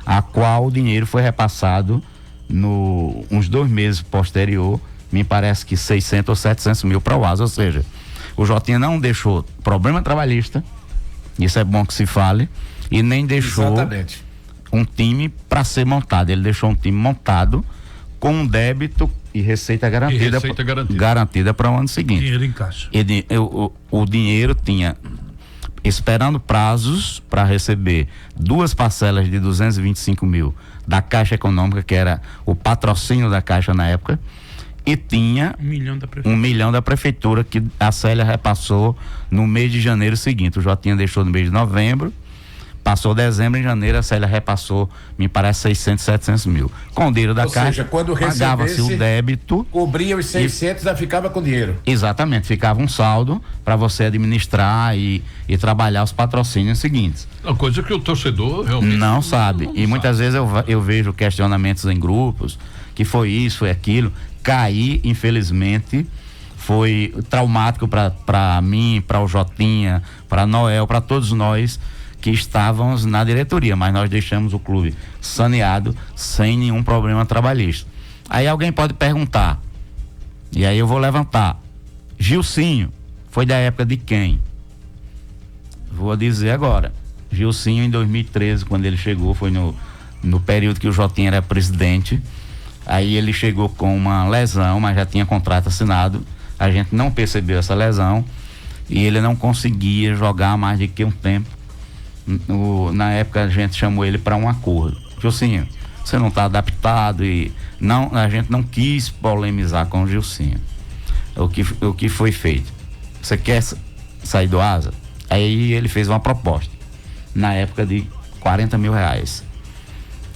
a qual o dinheiro foi repassado uns 2 meses posterior, me parece que 600 ou 700 mil para o ASA, ou seja, o Jotinha não deixou problema trabalhista, isso é bom que se fale, e nem deixou um time para ser montado. Ele deixou um time montado com um débito e receita garantida para o ano seguinte. Dinheiro em caixa. O dinheiro tinha, esperando prazos para receber 2 parcelas de 225 mil da Caixa Econômica, que era o patrocínio da Caixa na época, e tinha R$1 milhão da prefeitura, que a Célia repassou no mês de janeiro seguinte. O Jotinha deixou no mês de novembro, passou dezembro, em janeiro a Célia repassou, me parece, 600, 700 mil. Com o dinheiro da Caixa, seja, quando pagava-se o débito. Cobria os 600 e já ficava com dinheiro. Exatamente, ficava um saldo para você administrar e trabalhar os patrocínios seguintes. Uma coisa que o torcedor realmente não sabe. E muitas vezes eu vejo questionamentos em grupos, que foi isso, foi aquilo. Cair, infelizmente, foi traumático para mim, para o Jotinha, para Noel, para todos nós que estávamos na diretoria, mas nós deixamos o clube saneado, sem nenhum problema trabalhista. Aí alguém pode perguntar, e aí eu vou levantar: Gilcinho foi da época de quem? Vou dizer agora. Gilcinho, em 2013, quando ele chegou, foi no período que o Jotinha era presidente. Aí ele chegou com uma lesão, mas já tinha contrato assinado. A gente não percebeu essa lesão e ele não conseguia jogar mais de que um tempo. Na época a gente chamou ele para um acordo. Gilcinho, você não está adaptado, e não, a gente não quis polemizar com o Gilcinho. O que foi feito? Você quer sair do ASA? Aí ele fez uma proposta, na época de R$40 mil.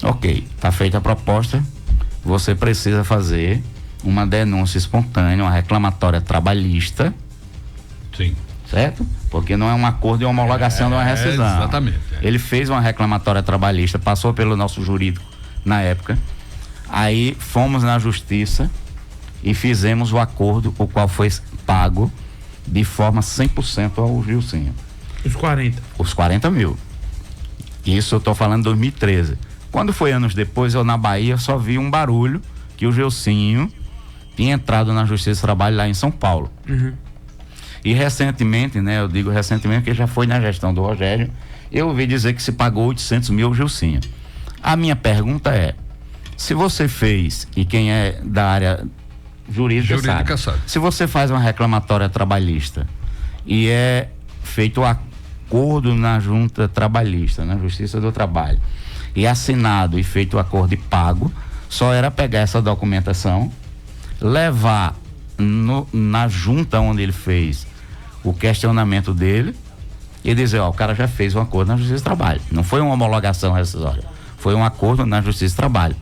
Ok, tá feita a proposta. Você precisa fazer uma denúncia espontânea, uma reclamatória trabalhista. Sim. Certo? Porque não é um acordo de homologação de uma rescisão. Exatamente. Ele fez uma reclamatória trabalhista, passou pelo nosso jurídico na época. Aí fomos na justiça e fizemos o acordo, o qual foi pago de forma 100% ao Gilcinho. Os 40 mil. Isso eu tô falando em 2013. Quando foi anos depois, eu na Bahia só vi um barulho que o Gilcinho tinha entrado na Justiça do Trabalho lá em São Paulo. Uhum. E recentemente, né, eu digo recentemente porque já foi na gestão do Rogério, eu ouvi dizer que se pagou 800 mil ao Gilcinho. A minha pergunta é: se você fez, e quem é da área jurídica sabe, se você faz uma reclamatória trabalhista e é feito o acordo na junta trabalhista, na Justiça do Trabalho, e assinado e feito o acordo e pago, só era pegar essa documentação, levar na junta onde ele fez o questionamento dele e dizer: ó, o cara já fez um acordo na Justiça do Trabalho. Não foi uma homologação rescisória, foi um acordo na Justiça do Trabalho.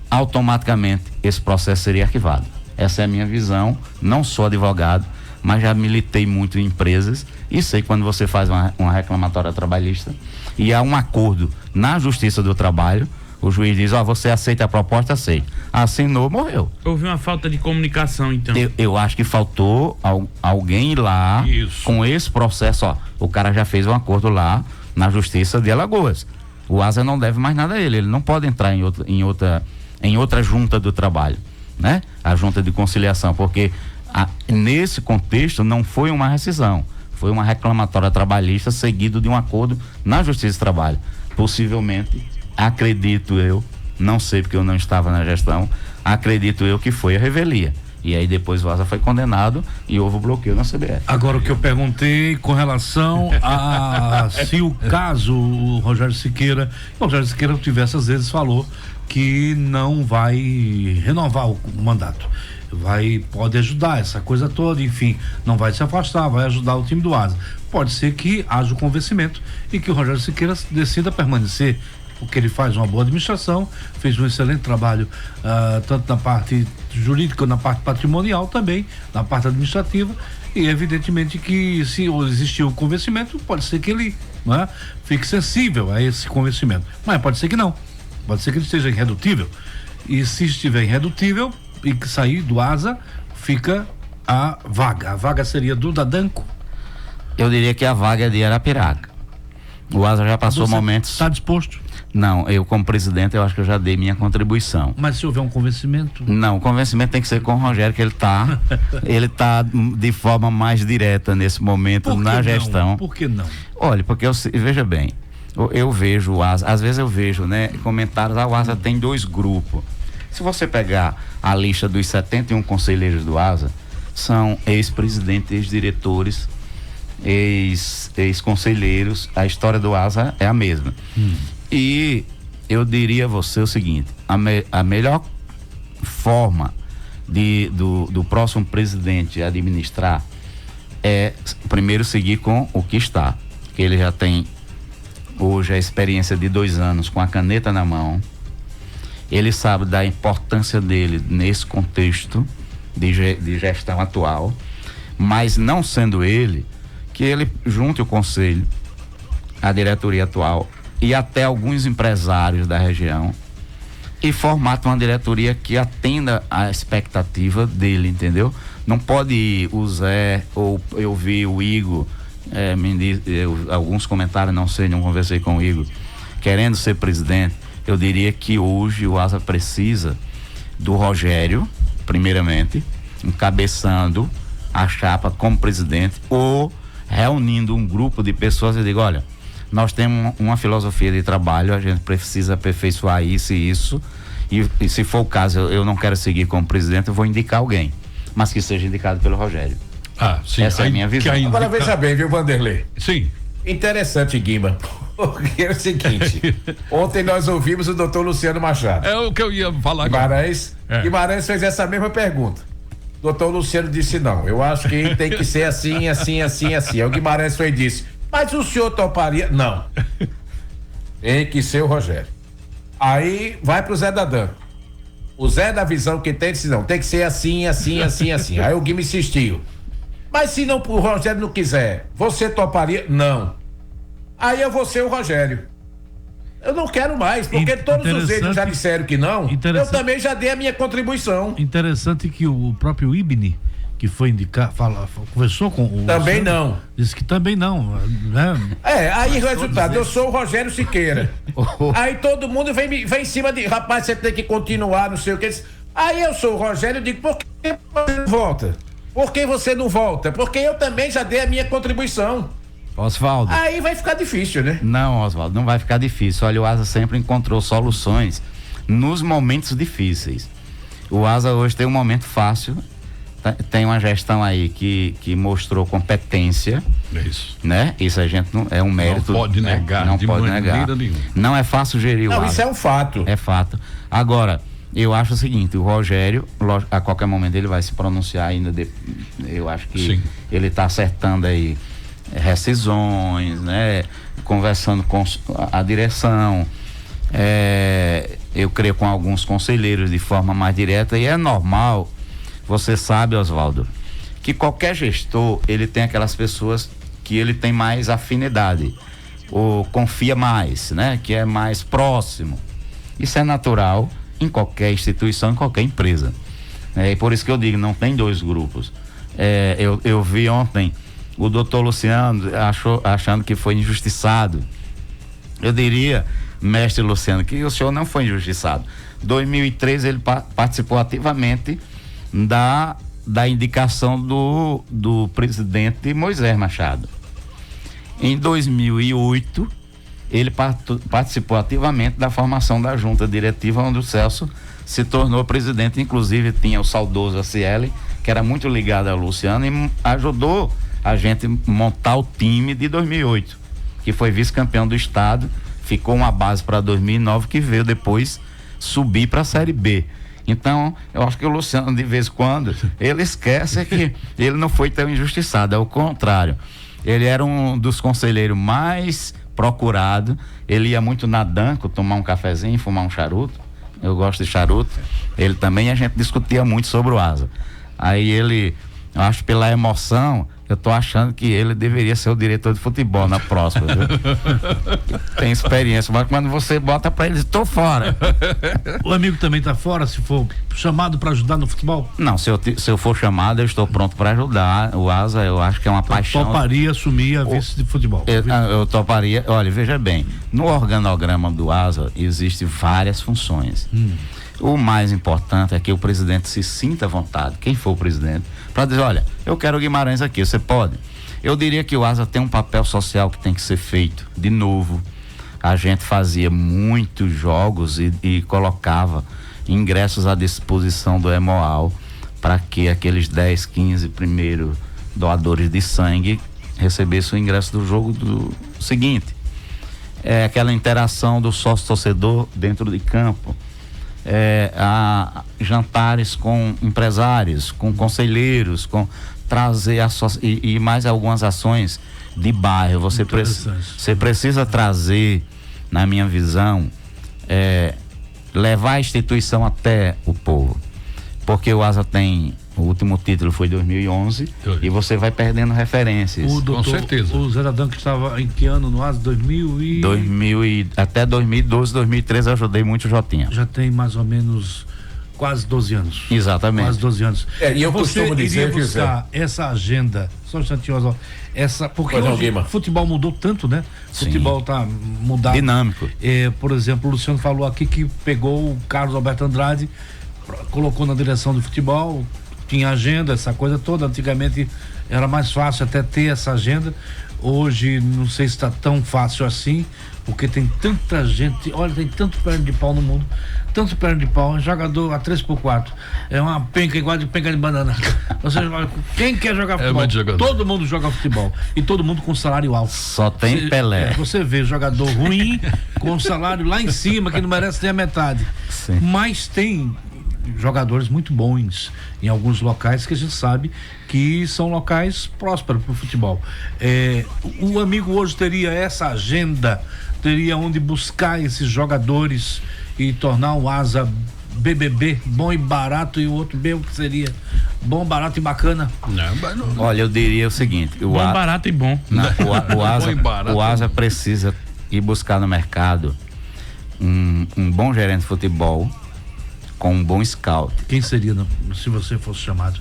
Automaticamente esse processo seria arquivado. Essa é a minha visão. Não sou advogado, mas já militei muito em empresas e sei que quando você faz uma reclamatória trabalhista e há um acordo na Justiça do Trabalho, o juiz diz: ó, você aceita a proposta? Aceita. Assinou, morreu. Houve uma falta de comunicação, então. Eu acho que faltou alguém ir lá. Isso. Com esse processo, ó, o cara já fez um acordo lá na Justiça de Alagoas. O ASA não deve mais nada a ele não pode entrar em outra junta do trabalho, né? A junta de conciliação, porque nesse contexto não foi uma rescisão, foi uma reclamatória trabalhista seguido de um acordo na Justiça do Trabalho. Possivelmente, acredito eu, não sei porque eu não estava na gestão, acredito eu que foi a revelia. E aí depois o Asa foi condenado e houve o bloqueio na CBF. Agora, o que eu perguntei com relação a se o caso o Rogério Siqueira diversas vezes falou que não vai renovar o mandato. Pode ajudar essa coisa toda, enfim, não vai se afastar, vai ajudar o time do Asa. Pode ser que haja o convencimento e que o Rogério Siqueira decida permanecer, porque ele faz uma boa administração, fez um excelente trabalho, tanto na parte jurídica, na parte patrimonial também, na parte administrativa, e evidentemente que se existir o convencimento, pode ser que ele, né, fique sensível a esse convencimento, mas pode ser que não, pode ser que ele esteja irredutível, e se estiver irredutível e que sair do Asa, fica a vaga seria do Dadanco? Eu diria que a vaga é de Arapiraca. O Asa já passou momentos. Está disposto? Não, eu como presidente eu acho que eu já dei minha contribuição. Mas se houver um convencimento? Não, o convencimento tem que ser com o Rogério, que ele tá de forma mais direta nesse momento na gestão. Por que não? Olha, porque veja bem, eu vejo o Asa, às vezes eu vejo, né, comentários, o Asa tem 2 grupos. Se você pegar a lista dos 71 conselheiros do Asa, são ex-presidentes, ex-diretores, ex-conselheiros, a história do Asa é a mesma. E eu diria a você o seguinte, a melhor forma do próximo presidente administrar é primeiro seguir com o que está, que ele já tem hoje a experiência de 2 anos com a caneta na mão, ele sabe da importância dele nesse contexto de gestão atual, mas não sendo ele, que ele junte o conselho, a diretoria atual e até alguns empresários da região e formate uma diretoria que atenda à expectativa dele, entendeu? Não pode ir o Zé, ou eu vi o Igor, alguns comentários, não sei, não conversei com o Igor, querendo ser presidente. Eu diria que hoje o Asa precisa do Rogério, primeiramente, encabeçando a chapa como presidente, ou reunindo um grupo de pessoas e digo, olha, nós temos uma filosofia de trabalho, a gente precisa aperfeiçoar isso e isso, e se for o caso, eu não quero seguir como presidente, eu vou indicar alguém, mas que seja indicado pelo Rogério. Sim. Essa é a minha visão. Agora veja bem, viu, Vanderlei? Sim. Interessante, Guima. Porque é o seguinte, ontem nós ouvimos o doutor Luciano Machado. É o que eu ia falar agora. Guimarães fez essa mesma pergunta. O doutor Luciano disse não, eu acho que tem que ser assim, assim, assim, assim. Aí o Guimarães foi e disse, mas o senhor toparia? Não. Tem que ser o Rogério. Aí vai pro Zé Dadan. O Zé da visão que tem disse não, tem que ser assim, assim, assim, assim. Aí o Guima insistiu. Mas se não, o Rogério não quiser, você toparia? Não. Aí eu vou ser o Rogério. Eu não quero mais, porque todos os eles já disseram que não. Eu também já dei a minha contribuição. Interessante que o próprio Ibni, que foi indicar, conversou com o também Luciano, não. Disse que também não, né? Aí o resultado, eu sou o Rogério Siqueira. Aí todo mundo vem em cima de, rapaz, você tem que continuar, não sei o que. Aí eu sou o Rogério, eu digo, por que você não volta? Por que você não volta? Porque eu também já dei a minha contribuição. Oswaldo. Aí vai ficar difícil, né? Não, Oswaldo, não vai ficar difícil. Olha, o Asa sempre encontrou soluções nos momentos difíceis. O Asa hoje tem um momento fácil, tem uma gestão aí que mostrou competência. É isso. Né? Isso a gente não é um mérito. Não pode negar. Não pode negar. Não é fácil gerir o Asa. Não, isso é um fato. É fato. Agora, eu acho o seguinte, o Rogério, a qualquer momento ele vai se pronunciar ainda, eu acho que sim, ele está acertando aí rescisões, né? Conversando com a direção, eu creio com alguns conselheiros de forma mais direta, e é normal, você sabe, Oswaldo, que qualquer gestor, ele tem aquelas pessoas que ele tem mais afinidade, ou confia mais, né? Que é mais próximo. Isso é natural em qualquer instituição, em qualquer empresa. E por isso que eu digo, não tem 2 grupos. Eu vi ontem o doutor Luciano achando que foi injustiçado. Eu diria, mestre Luciano, que o senhor não foi injustiçado. 2013 ele participou ativamente da indicação do presidente Moisés Machado. Em 2008 ele participou ativamente da formação da junta diretiva, onde o Celso se tornou presidente. Inclusive tinha o saudoso ACL, que era muito ligado ao Luciano, e ajudou a gente montar o time de 2008, que foi vice-campeão do estado, ficou uma base para 2009, que veio depois subir para a Série B. Então, eu acho que o Luciano, de vez em quando, ele esquece que ele não foi tão injustiçado, ao contrário, ele era um dos conselheiros mais procurados. Ele ia muito na Danco tomar um cafezinho, fumar um charuto. Eu gosto de charuto. Ele também, a gente discutia muito sobre o Asa. Aí ele, eu acho, pela emoção, eu tô achando que ele deveria ser o diretor de futebol na próxima, viu? Tem experiência, mas quando você bota pra ele, tô fora. O amigo também tá fora, se for chamado para ajudar no futebol? Não, se eu for chamado, eu estou pronto para ajudar. O Asa, eu acho que é uma paixão. Toparia assumir a vice de futebol? Eu toparia. Olha, veja bem, no organograma do Asa existem várias funções. O mais importante é que o presidente se sinta à vontade, quem for o presidente, para dizer, olha, eu quero o Guimarães aqui, você pode? Eu diria que o Asa tem um papel social que tem que ser feito. De novo, a gente fazia muitos jogos e colocava ingressos à disposição do Hemoal para que aqueles 10, 15 primeiros doadores de sangue recebessem o ingresso do jogo do seguinte. É aquela interação do sócio-torcedor dentro de campo. Jantares com empresários, com conselheiros, com trazer e mais algumas ações de bairro. Você precisa trazer, na minha visão, levar a instituição até o povo, porque o Asa tem, o último título foi 2011 e você vai perdendo referências. Com certeza. O Zé da Danco estava em que ano no Asa? 2000 até 2012, 2013 eu ajudei muito o Jotinha. Já tem mais ou menos quase 12 anos. Exatamente. Quase 12 anos. E eu costumo dizer que buscar essa agenda, só um instantinho, porque hoje o futebol mudou tanto, né? O futebol tá mudado. Dinâmico. Por exemplo, o Luciano falou aqui que pegou o Carlos Alberto Andrade, colocou na direção do futebol, tinha agenda, essa coisa toda. Antigamente era mais fácil até ter essa agenda. Hoje não sei se está tão fácil assim, porque tem tanta gente, olha, tem tanto perna de pau no mundo, tanto perna de pau, jogador a 3x4, é uma penca igual de penca de banana. Ou seja, quem quer jogar futebol? Todo mundo joga futebol e todo mundo com salário alto. Só tem Pelé. Você vê jogador ruim com salário lá em cima que não merece nem a metade. Sim. Mas tem jogadores muito bons em alguns locais que a gente sabe que são locais prósperos para o futebol. O amigo hoje teria essa agenda, teria onde buscar esses jogadores e tornar o Asa BBB, bom e barato, e o outro B, o que seria bom, barato e bacana? Não. Olha, eu diria o seguinte: bom, barato e bom. O Asa precisa ir buscar no mercado um bom gerente de futebol com um bom scout. Quem seria, se você fosse chamado?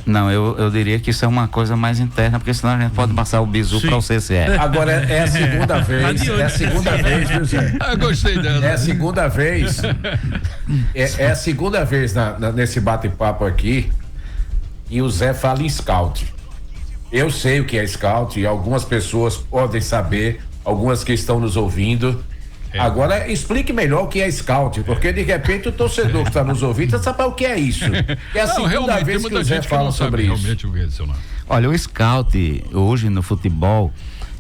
Não, eu diria que isso é uma coisa mais interna, porque senão a gente pode passar o bizu para o CCE. Agora é a segunda vez. É a segunda vez, viu, Zé? Gostei dela. É a segunda vez. É a segunda vez nesse bate-papo aqui e o Zé fala em scout. Eu sei o que é scout e algumas pessoas podem saber, algumas que estão nos ouvindo. Agora explique melhor o que é scout, porque de repente o torcedor que está nos ouvindo sabe o que é isso. É a segunda vez que o Zé fala sobre isso. Olha, o scout hoje no futebol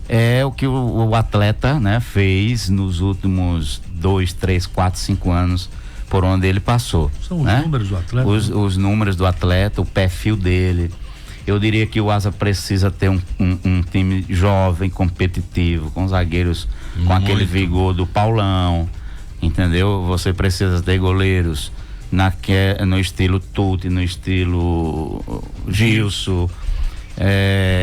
é o que o atleta, né, fez nos últimos 2, 3, 4, 5 anos por onde ele passou. São os números do atleta. Os números do atleta, o perfil dele. Eu diria que o Asa precisa ter um time jovem, competitivo, com zagueiros com aquele vigor do Paulão, entendeu? Você precisa ter goleiros no estilo Tuti, no estilo Gilson,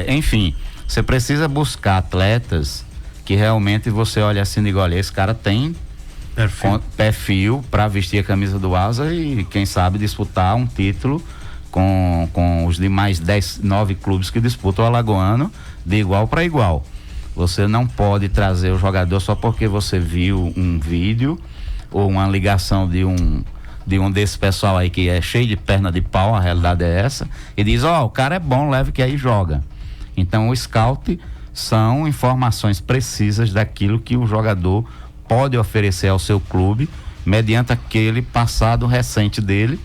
enfim, você precisa buscar atletas que realmente você olha assim e diga, olha, esse cara tem perfil para vestir a camisa do Asa e quem sabe disputar um título com os demais 9 clubes que disputam o Alagoano de igual para igual. Você não pode trazer o jogador só porque você viu um vídeo ou uma ligação de um desse pessoal aí que é cheio de perna de pau, a realidade é essa, e diz, o cara é bom, leve que aí joga. Então o scout são informações precisas daquilo que o jogador pode oferecer ao seu clube, mediante aquele passado recente dele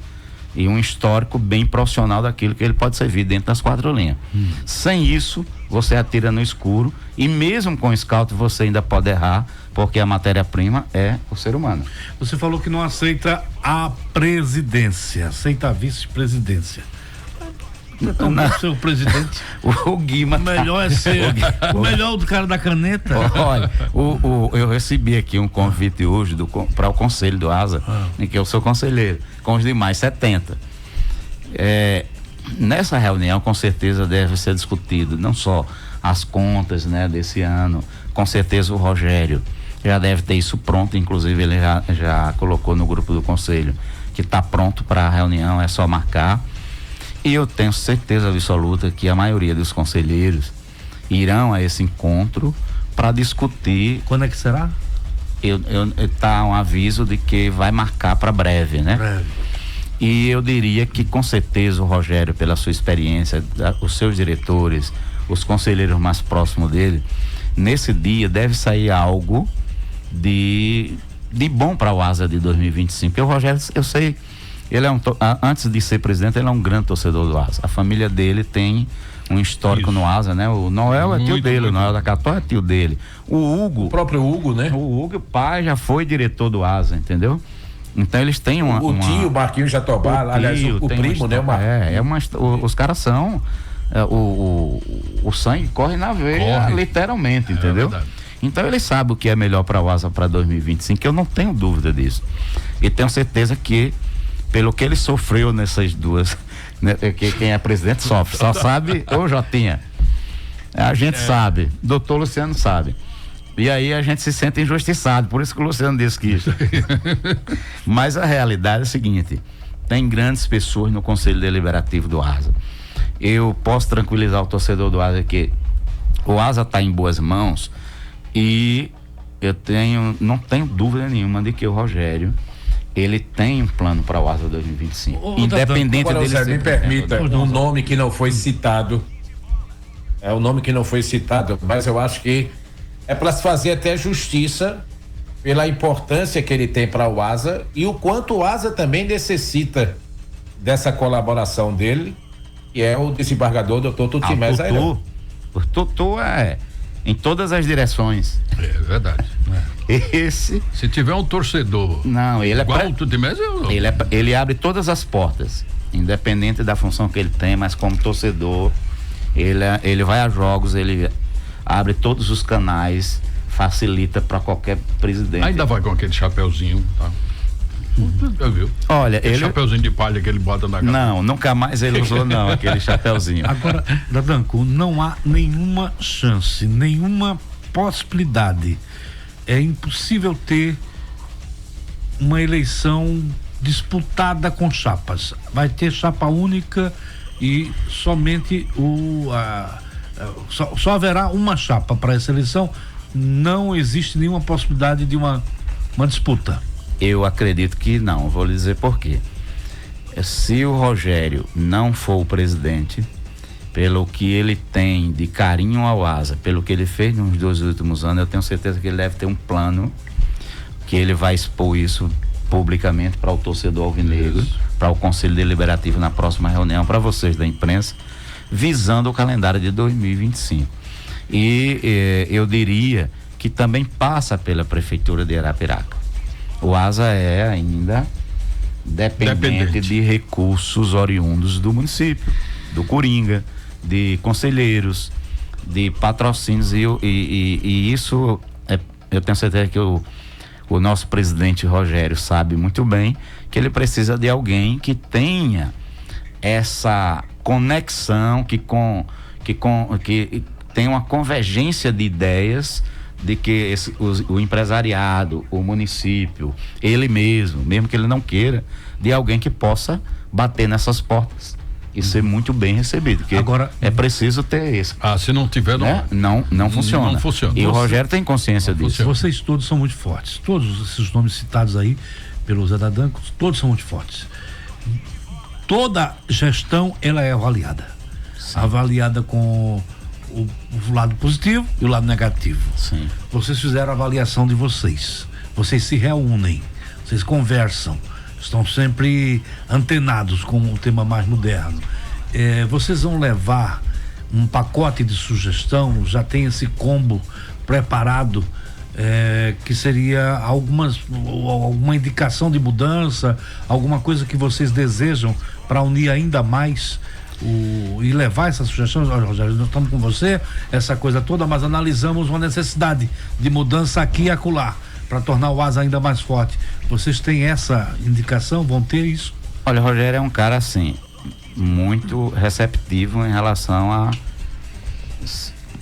e um histórico bem profissional daquilo que ele pode servir dentro das 4 linhas. Sem isso, você atira no escuro, e mesmo com o scout você ainda pode errar, porque a matéria-prima é o ser humano. Você falou que não aceita a presidência, aceita a vice-presidência. Então, não ser o presidente. O Guima. O melhor é ser. O melhor do cara da caneta. Olha, eu recebi aqui um convite hoje para o conselho do ASA, em que eu sou conselheiro, com os demais 70. Nessa reunião, com certeza, deve ser discutido não só as contas, né, desse ano, com certeza o Rogério já deve ter isso pronto, inclusive ele já colocou no grupo do conselho que está pronto para a reunião, é só marcar. E eu tenho certeza absoluta que a maioria dos conselheiros irão a esse encontro para discutir. Quando é que será? Tá um aviso de que vai marcar para breve, né? Breve. E eu diria que com certeza o Rogério, pela sua experiência, os seus diretores, os conselheiros mais próximos dele, nesse dia deve sair algo de bom para o ASA de 2025. Porque o Rogério, eu sei, ele antes de ser presidente, ele é um grande torcedor do ASA. A família dele tem um histórico no ASA, né? O Noel é tio dele, o Noel da Cató é tio dele. O próprio Hugo, né? O Hugo, pai, já foi diretor do ASA, entendeu? Então eles têm o tio, o Marquinhos Jatobá, aliás, o primo, né? Os caras são o sangue corre na veia, literalmente, entendeu? Então ele sabe o que é melhor para o ASA para 2025, que eu não tenho dúvida disso. E tenho certeza que pelo que ele sofreu nessas duas, né, que quem é presidente sofre, só sabe ou já tinha. A gente sabe, doutor Luciano sabe. E aí a gente se sente injustiçado, por isso que o Luciano disse que isso. Mas a realidade é a seguinte: tem grandes pessoas no Conselho Deliberativo do ASA. Eu posso tranquilizar o torcedor do ASA que o ASA está em boas mãos, e não tenho dúvida nenhuma de que o Rogério, ele tem um plano para o ASA 2025. Independente dele ser. Me permita, um nome que não foi citado. É um nome que não foi citado, mas eu acho que é para se fazer até justiça pela importância que ele tem para o ASA e o quanto o ASA também necessita dessa colaboração dele, que é o desembargador doutor Tutimés Airão. O Tutu é em todas as direções. É verdade. Se tiver um torcedor. Não, ele igual o Tutimés, ele abre todas as portas, independente da função que ele tem, mas como torcedor, ele vai a jogos, ele abre todos os canais, facilita para qualquer presidente. Ainda vai com aquele chapeuzinho, tá? Já viu? Olha, aquele chapeuzinho de palha que ele bota na cabeça. Não, nunca mais ele usou não, aquele chapeuzinho. Agora, Dadanco, não há nenhuma chance, nenhuma possibilidade. É impossível ter uma eleição disputada com chapas. Vai ter chapa única e somente só haverá uma chapa para essa eleição. Não existe nenhuma possibilidade de uma disputa. Eu acredito que não, vou lhe dizer por quê. Se o Rogério não for o presidente, pelo que ele tem de carinho ao ASA, pelo que ele fez nos 2 últimos anos, eu tenho certeza que ele deve ter um plano, que ele vai expor isso publicamente para o torcedor alvinegro, para o Conselho Deliberativo na próxima reunião, para vocês da imprensa, visando o calendário de 2025. E eu diria que também passa pela Prefeitura de Arapiraca. O ASA é ainda dependente de recursos oriundos do município, do Coringa, de conselheiros, de patrocínios, e isso eu tenho certeza que o nosso presidente Rogério sabe muito bem que ele precisa de alguém que tenha essa conexão, que tenha uma convergência de ideias, de que o empresariado, o município, ele mesmo que ele não queira, de alguém que possa bater nessas portas e ser muito bem recebido, porque agora é preciso ter isso. Se não tiver, não funciona. Não funciona. E o Rogério tem consciência disso. Funciona. Vocês todos são muito fortes. Todos esses nomes citados aí pelo Zé Dadanco, todos são muito fortes. Toda gestão, ela é avaliada. Sim. Avaliada com o lado positivo e o lado negativo. Sim. Vocês fizeram a avaliação de vocês. Vocês se reúnem, vocês conversam, estão sempre antenados com o tema mais moderno. Vocês vão levar um pacote de sugestão, já tem esse combo preparado, que seria alguma indicação de mudança, alguma coisa que vocês desejam para unir ainda mais e levar essas sugestões. Rogério, nós estamos com você, essa coisa toda, mas analisamos uma necessidade de mudança aqui e acolá para tornar o Asa ainda mais forte. Vocês têm essa indicação? Vão ter isso? Olha, o Rogério é um cara assim muito receptivo em relação a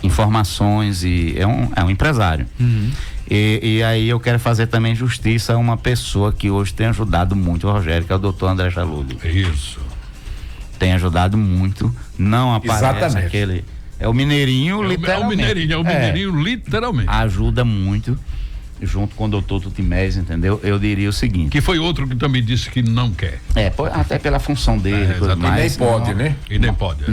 informações e é um empresário. Uhum. E aí eu quero fazer também justiça a uma pessoa que hoje tem ajudado muito o Rogério, que é o doutor André Chalub. Isso. Tem ajudado muito, não aparece Exatamente. aquele... É o Mineirinho, literalmente. É o Mineirinho, literalmente. Ajuda muito, junto com o doutor Tutimés, entendeu? Eu diria o seguinte... Que foi outro que também disse que não quer. Até pela função dele, tudo mais. Nem pode, né? E nem pode.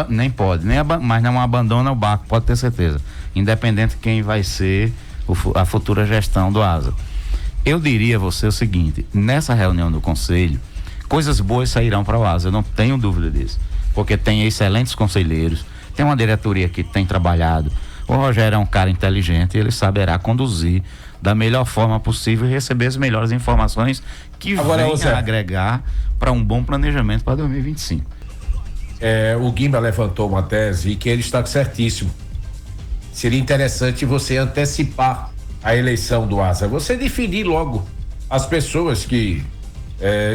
Nem pode, mas não abandona o barco, pode ter certeza. Independente de quem vai ser a futura gestão do Asa. Eu diria a você o seguinte: nessa reunião do conselho, coisas boas sairão para o Asa, eu não tenho dúvida disso. Porque tem excelentes conselheiros, tem uma diretoria que tem trabalhado. O Rogério é um cara inteligente, ele saberá conduzir da melhor forma possível e receber as melhores informações que venham a agregar para um bom planejamento para 2025. O Guima levantou uma tese e que ele está certíssimo. Seria interessante você antecipar a eleição do Asa, você definir logo as pessoas que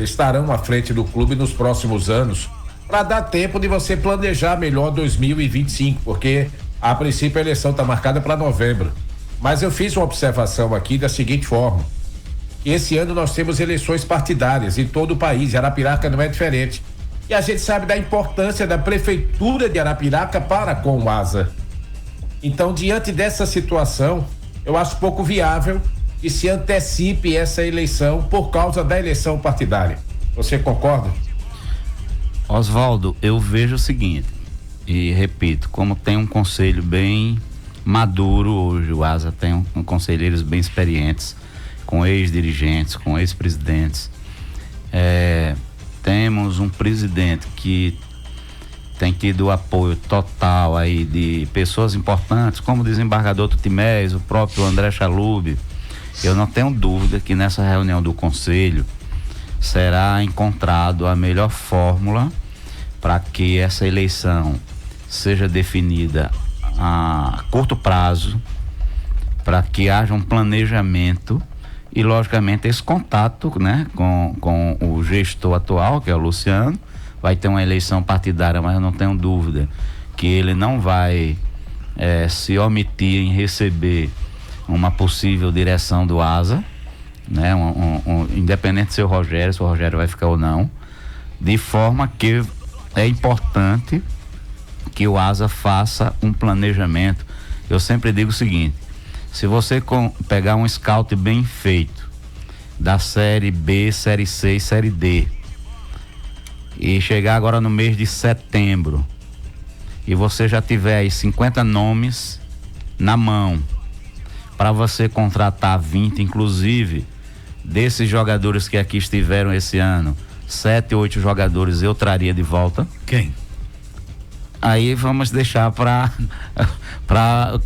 estarão à frente do clube nos próximos anos, para dar tempo de você planejar melhor 2025, porque a princípio a eleição está marcada para novembro. Mas eu fiz uma observação aqui da seguinte forma: que esse ano nós temos eleições partidárias em todo o país, Arapiraca não é diferente. E a gente sabe da importância da prefeitura de Arapiraca para com o Asa. Então, diante dessa situação, eu acho pouco viável que se antecipe essa eleição por causa da eleição partidária. Você concorda? Oswaldo, eu vejo o seguinte, e repito, como tem um conselho bem maduro hoje, o Asa tem conselheiros bem experientes, com ex-dirigentes, com ex-presidentes. Temos um presidente que tem tido apoio total aí de pessoas importantes, como o desembargador Tutimés, o próprio André Chalub. Eu não tenho dúvida que nessa reunião do conselho será encontrado a melhor fórmula para que essa eleição seja definida a curto prazo, para que haja um planejamento e, logicamente, esse contato, né, com o gestor atual, que é o Luciano. Vai ter uma eleição partidária, mas eu não tenho dúvida que ele não vai se omitir em receber uma possível direção do Asa, né? Independente se o Rogério vai ficar ou não, de forma que é importante que o Asa faça um planejamento. Eu sempre digo o seguinte: se você pegar um scout bem feito da Série B, Série C e Série D, e chegar agora no mês de setembro e você já tiver aí 50 nomes na mão para você contratar 20, inclusive desses jogadores que aqui estiveram esse ano, 7, 8 jogadores eu traria de volta. Quem? Aí vamos deixar para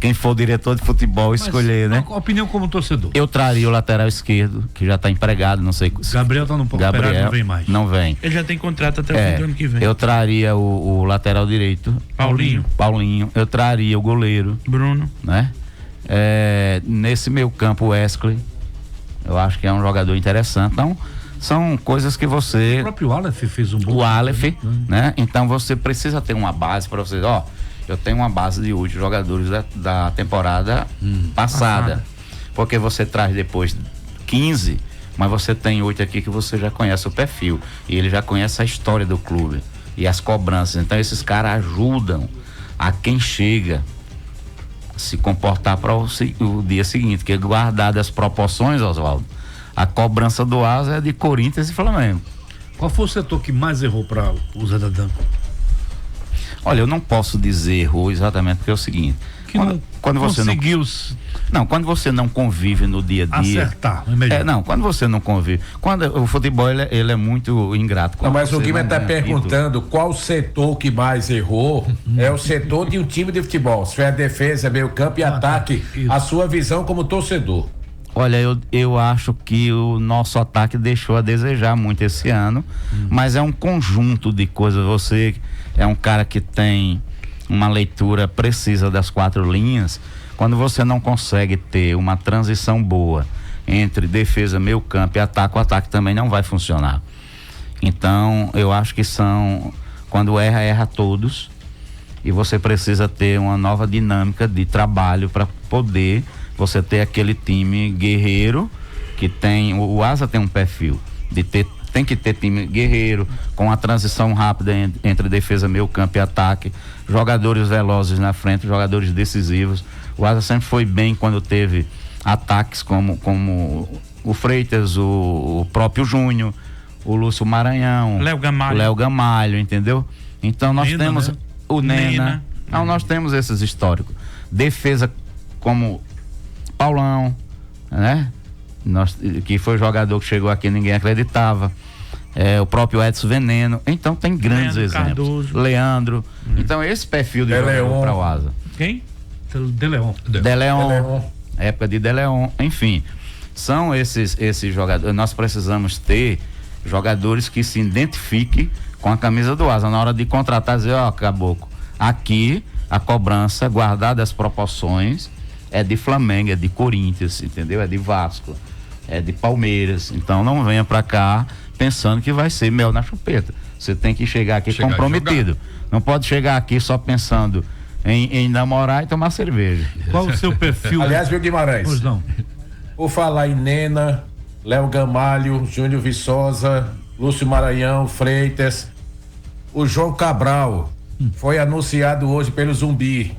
quem for o diretor de futebol escolher, né? Opinião como torcedor. Eu traria o lateral esquerdo, que já está empregado, não sei. Gabriel tá no Gabriel não vem mais. Não vem. Ele já tem contrato até o fim do ano que vem. Eu traria o lateral direito. Paulinho. Eu traria o goleiro. Bruno. Né? Nesse meio campo, o Wesley. Eu acho que é um jogador interessante. Então, são coisas que você... O próprio Aleph fez um bom... O Aleph, né? Então você precisa ter uma base para você... eu tenho uma base de 8 jogadores da temporada passada. Porque você traz depois 15, mas você tem 8 aqui que você já conhece o perfil. E ele já conhece a história do clube e as cobranças. Então esses caras ajudam a quem chega se comportar para o dia seguinte. Que guardado as proporções, Oswaldo, a cobrança do Asa é de Corinthians e Flamengo. Qual foi o setor que mais errou para o Zé da Danco? Olha, eu não posso dizer errou exatamente porque é o seguinte, quando você conseguiu quando você não convive no dia a dia, acertar, é melhor. Quando você não convive, quando o futebol ele é muito ingrato. Não, mas o Guima está perguntando qual setor que mais errou. É o setor de um time de futebol, se foi a defesa, meio campo e ataque, a sua visão como torcedor. Olha, eu acho que o nosso ataque deixou a desejar muito esse ano, mas é um conjunto de coisas. Você é um cara que tem uma leitura precisa das 4 linhas. Quando você não consegue ter uma transição boa entre defesa, meio campo e ataque, o ataque também não vai funcionar. Então, eu acho que quando erra todos, e você precisa ter uma nova dinâmica de trabalho para poder você ter aquele time guerreiro que tem, o Asa tem um perfil de tem que ter time guerreiro, com a transição rápida entre defesa, meio campo e ataque, jogadores velozes na frente, jogadores decisivos. O Asa sempre foi bem quando teve ataques como o Freitas, o próprio Júnior, o Lúcio Maranhão, Léo Gamalho, entendeu? Então nós temos o Nena. Não, nós temos esses históricos. Defesa como Paulão, né? Que foi jogador que chegou aqui, ninguém acreditava. O próprio Edson Veneno. Então tem grandes exemplos. Cardoso. Leandro. Então esse perfil de jogador para o Asa. Quem? De Leon. Época de De Leon. Enfim, são esses jogadores. Nós precisamos ter jogadores que se identifiquem com a camisa do Asa. Na hora de contratar, dizer, Caboclo, aqui a cobrança, guardada as proporções, é de Flamengo, é de Corinthians, entendeu? É de Vasco, é de Palmeiras. Então não venha pra cá pensando que vai ser mel na chupeta. Você tem que chegar aqui comprometido. Não pode chegar aqui só pensando em namorar e tomar cerveja. Qual o seu perfil? Aliás, viu, Guimarães? Pois não. Por falar em Nena, Léo Gamalho, Júnior Viçosa, Lúcio Maranhão, Freitas, o João Cabral foi anunciado hoje pelo Zumbi.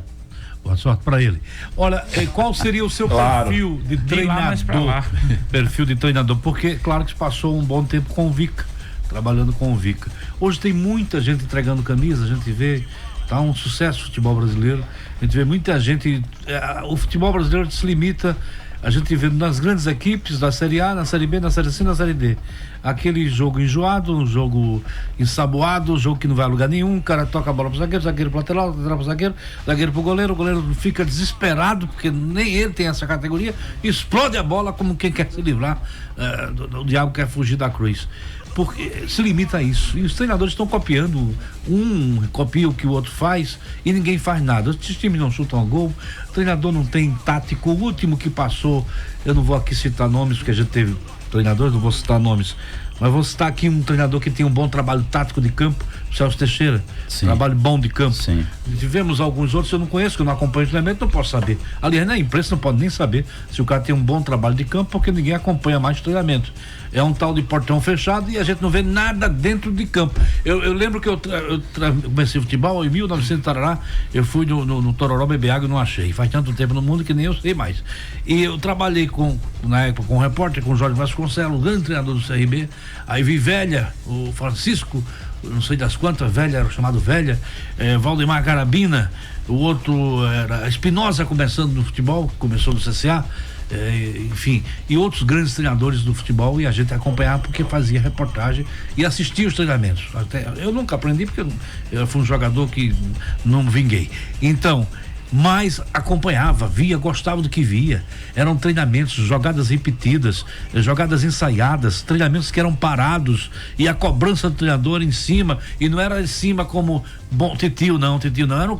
Boa sorte para ele. Olha, qual seria o seu perfil de treinador? Perfil de treinador, porque claro que passou um bom tempo com o Vica, trabalhando com o Vica. Hoje tem muita gente entregando camisa, a gente vê, tá um sucesso o futebol brasileiro, a gente vê muita gente, o futebol brasileiro se limita, a gente vê nas grandes equipes, da Série A, na Série B, na Série C, na Série D. Aquele jogo enjoado, um jogo ensaboado, um jogo que não vai a lugar nenhum, o cara toca a bola pro zagueiro, zagueiro pro lateral, lateral pro zagueiro, zagueiro pro goleiro, o goleiro fica desesperado, porque nem ele tem essa categoria, explode a bola como quem quer se livrar, o diabo quer fugir da cruz. Porque se limita a isso. E os treinadores estão copiando, copia o que o outro faz e ninguém faz nada. Os times não chutam a gol, o treinador não tem tático. O último que passou, eu não vou aqui citar nomes, porque a gente teve treinadores, não vou citar nomes, mas vou citar aqui um treinador que tem um bom trabalho tático de campo, Celso Teixeira. Sim. Trabalho bom de campo. Sim. Tivemos alguns outros que eu não conheço, que eu não acompanho o treinamento, não posso saber. Aliás, na imprensa não pode nem saber se o cara tem um bom trabalho de campo, porque ninguém acompanha mais o treinamento. É um tal de portão fechado e a gente não vê nada dentro de campo. Eu lembro que eu comecei futebol em 1900 tarará, eu fui no Tororó beber água e não achei. Faz tanto tempo no mundo que nem eu sei mais. E eu trabalhei na época com um repórter, com o Jorge Vasconcelos, um grande treinador do CRB. Aí vi Velha, o Francisco, não sei das quantas, Velha, era chamado Velha, Valdemar Carabina, o outro era Espinosa, começando no futebol, começou no CCA. Enfim, e outros grandes treinadores do futebol, e a gente acompanhava porque fazia reportagem e assistia os treinamentos. Eu nunca aprendi porque eu fui um jogador que não vinguei. Então, mas acompanhava, via, gostava do que via. Eram treinamentos, jogadas repetidas, jogadas ensaiadas, treinamentos que eram parados e a cobrança do treinador em cima, e não era em cima como Titio não, era o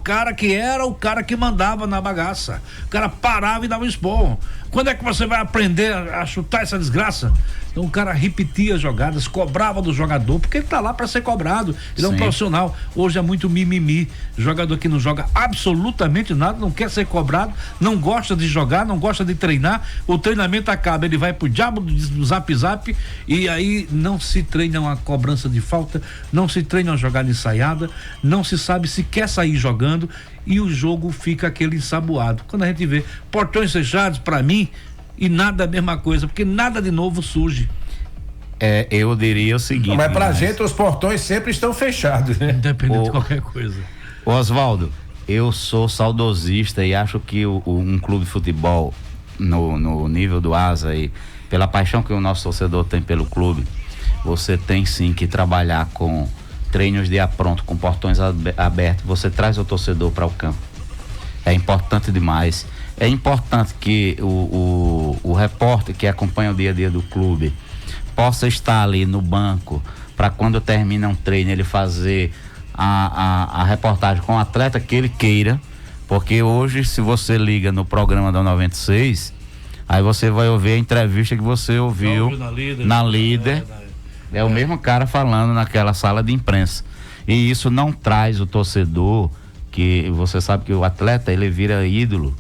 cara que mandava na bagaça. O cara parava e dava um esporro. Quando é que você vai aprender a chutar essa desgraça? Então o cara repetia as jogadas, cobrava do jogador, porque ele tá lá para ser cobrado. Ele é um profissional. Hoje é muito mimimi. Jogador que não joga absolutamente nada, não quer ser cobrado, não gosta de jogar, não gosta de treinar. O treinamento acaba, ele vai pro diabo do zap, e aí não se treina uma cobrança de falta, não se treina uma jogada ensaiada, não se sabe se quer sair jogando, e o jogo fica aquele ensaboado. Quando a gente vê portões fechados, para mim, e nada a mesma coisa, porque nada de novo surge. Eu diria o seguinte. Mas pra gente os portões sempre estão fechados, né? Independente de qualquer coisa. Oswaldo, eu sou saudosista e acho que um clube de futebol no nível do Asa e pela paixão que o nosso torcedor tem pelo clube, você tem sim que trabalhar com treinos de apronto, com portões abertos. Você traz o torcedor para o campo. É importante demais. É importante que o repórter que acompanha o dia a dia do clube possa estar ali no banco para quando termina um treino ele fazer a reportagem com o atleta que ele queira, porque hoje se você liga no programa da 96, aí você vai ouvir a entrevista que você ouviu na líder. É o mesmo cara falando naquela sala de imprensa. E isso não traz o torcedor, que você sabe que o atleta ele vira ídolo.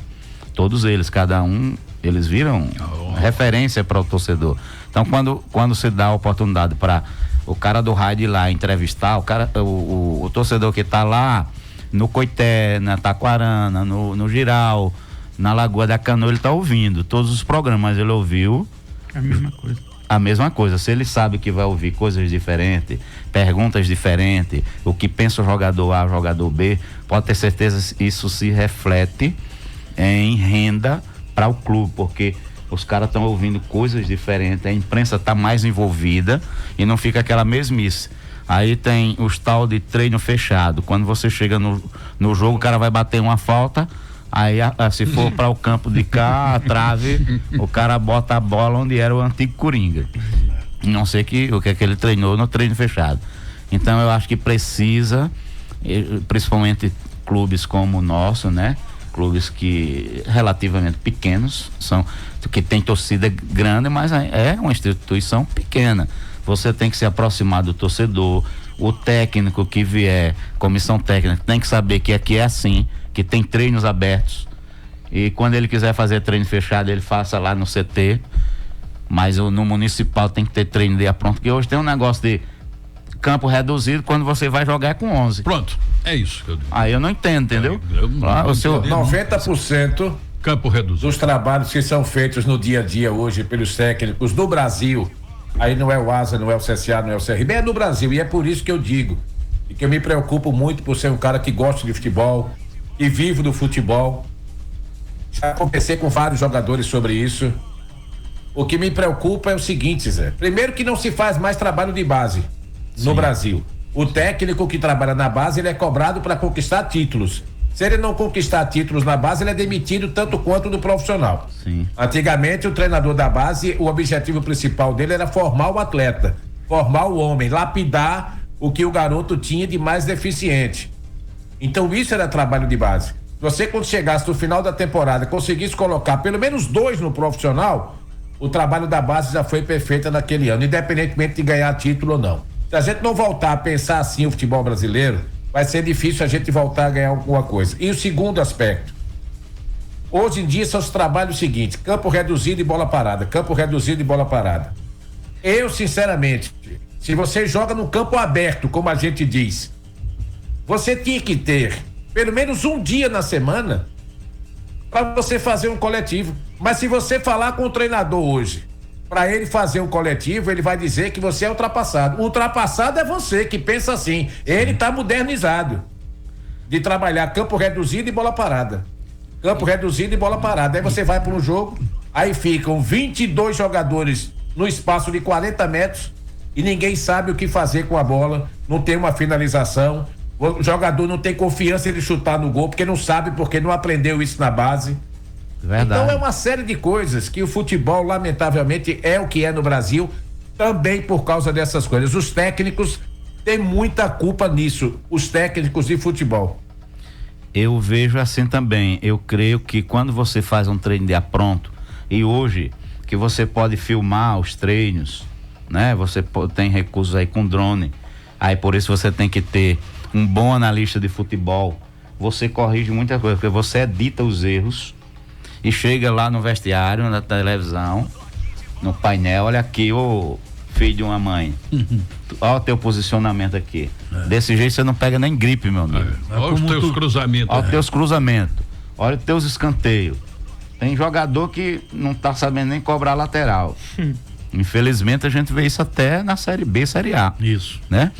Todos eles, cada um, eles viram referência para o torcedor. Então quando se dá a oportunidade para o cara do rádio ir lá entrevistar, o torcedor que está lá no Coité, na Taquarana, no Giral, na Lagoa da Canoa, ele está ouvindo todos os programas, ele ouviu a mesma coisa. Se ele sabe que vai ouvir coisas diferentes, perguntas diferentes, o que pensa o jogador A, o jogador B, pode ter certeza que isso se reflete em renda para o clube, porque os caras estão ouvindo coisas diferentes, a imprensa está mais envolvida e não fica aquela mesmice. Aí tem os tal de treino fechado. Quando você chega no jogo, o cara vai bater uma falta, aí se for para o campo de cá, a trave, o cara bota a bola onde era o antigo Coringa. Não sei o que é que ele treinou no treino fechado. Então eu acho que precisa, principalmente clubes como o nosso, né? Clubes que relativamente pequenos, que tem torcida grande, mas é uma instituição pequena. Você tem que se aproximar do torcedor, o técnico que vier, comissão técnica, tem que saber que aqui é assim, que tem treinos abertos, e quando ele quiser fazer treino fechado, ele faça lá no CT, mas no municipal tem que ter treino de apronto, porque hoje tem um negócio de campo reduzido quando você vai jogar com 11. Pronto, é isso que eu digo. Aí eu não entendo, entendeu? 90% campo reduzido dos trabalhos que são feitos no dia a dia hoje pelos técnicos do Brasil, aí não é o Asa, não é o CSA, não é o CRB, é no Brasil, e é por isso que eu digo, e que eu me preocupo muito por ser um cara que gosta de futebol e vivo do futebol. Já conversei com vários jogadores sobre isso. O que me preocupa é o seguinte, Zé, primeiro que não se faz mais trabalho de base no Brasil. O técnico que trabalha na base, ele é cobrado para conquistar títulos. Se ele não conquistar títulos na base, ele é demitido tanto quanto do profissional. Sim. Antigamente, o treinador da base, o objetivo principal dele era formar o atleta, formar o homem, lapidar o que o garoto tinha de mais deficiente. Então isso era trabalho de base. Você, quando chegasse no final da temporada, conseguisse colocar pelo menos 2 no profissional, o trabalho da base já foi perfeito naquele ano, independentemente de ganhar título ou não. Se a gente não voltar a pensar assim o futebol brasileiro, vai ser difícil a gente voltar a ganhar alguma coisa. E o segundo aspecto, hoje em dia só se trabalha o seguinte: campo reduzido e bola parada, campo reduzido e bola parada. Eu, sinceramente, se você joga no campo aberto, como a gente diz, você tinha que ter pelo menos um dia na semana para você fazer um coletivo. Mas se você falar com o treinador hoje, para ele fazer um coletivo, ele vai dizer que você é ultrapassado. Ultrapassado é você que pensa assim. Ele está modernizado de trabalhar campo reduzido e bola parada. Campo reduzido e bola parada. Aí você vai para um jogo, aí ficam 22 jogadores no espaço de 40 metros e ninguém sabe o que fazer com a bola, não tem uma finalização. O jogador não tem confiança de chutar no gol porque não sabe, porque não aprendeu isso na base. Verdade. Então é uma série de coisas que o futebol, lamentavelmente, é o que é no Brasil, também por causa dessas coisas. Os técnicos têm muita culpa nisso, os técnicos de futebol. Eu vejo assim também. Eu creio que quando você faz um treino de apronto, e hoje que você pode filmar os treinos, né? Você tem recursos aí com drone, aí por isso você tem que ter um bom analista de futebol. Você corrige muita coisa, porque você edita os erros e chega lá no vestiário, na televisão, no painel, olha aqui o filho de uma mãe. Olha o teu posicionamento aqui. Desse jeito você não pega nem gripe, meu amigo. Olha os teus cruzamentos. Olha os teus cruzamentos. Olha os teus escanteios. Tem jogador que não tá sabendo nem cobrar lateral. Infelizmente a gente vê isso até na Série B, Série A. Isso. Né?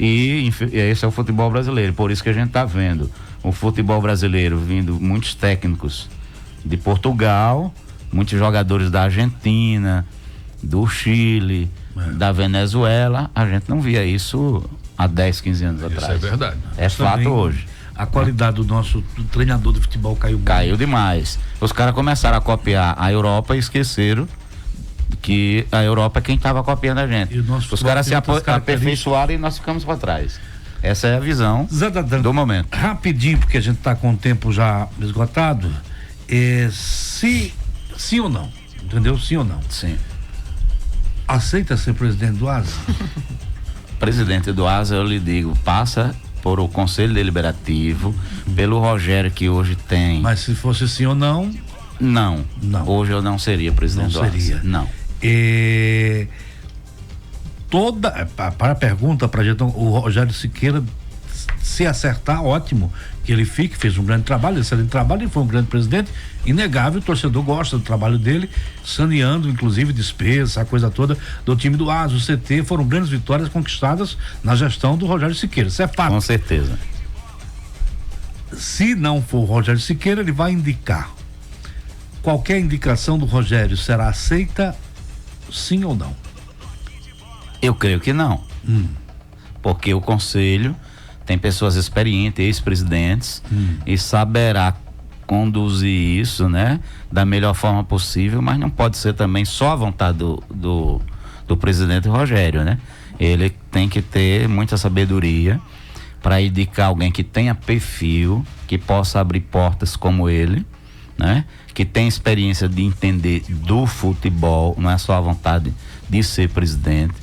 E esse é o futebol brasileiro. Por isso que a gente está vendo o futebol brasileiro vindo muitos técnicos de Portugal, muitos jogadores da Argentina, do Chile, da Venezuela. A gente não via isso há 10, 15 anos atrás. Isso é verdade. É fato hoje. A qualidade do nosso treinador de futebol caiu muito. Caiu demais. Os caras começaram a copiar a Europa e esqueceram que a Europa é quem estava copiando a gente. Os caras se aperfeiçoaram e nós ficamos para trás. Essa é a visão do momento. Rapidinho, porque a gente está com o tempo já esgotado. Sim ou não? Entendeu? Sim ou não? Sim. Aceita ser presidente do ASA? Presidente do ASA, eu lhe digo, passa por o Conselho Deliberativo, pelo Rogério que hoje tem. Mas se fosse sim ou não? Não. Hoje eu não seria presidente do ASA. Não. Para a pergunta pra gente, o Rogério Siqueira, se acertar, ótimo, que ele fique, fez um grande trabalho, excelente trabalho, ele foi um grande presidente, inegável, o torcedor gosta do trabalho dele, saneando inclusive despesa, a coisa toda do time do ASA, o CT, foram grandes vitórias conquistadas na gestão do Rogério Siqueira, isso é fato. Com certeza. Se não for o Rogério Siqueira, ele vai indicar. Qualquer indicação do Rogério será aceita, sim ou não? Eu creio que não. Porque o conselho tem pessoas experientes, ex-presidentes, e saberá conduzir isso, né, da melhor forma possível, mas não pode ser também só a vontade do presidente Rogério, né? Ele tem que ter muita sabedoria para indicar alguém que tenha perfil, que possa abrir portas como ele, né? Que tem experiência de entender do futebol, não é só a vontade de ser presidente,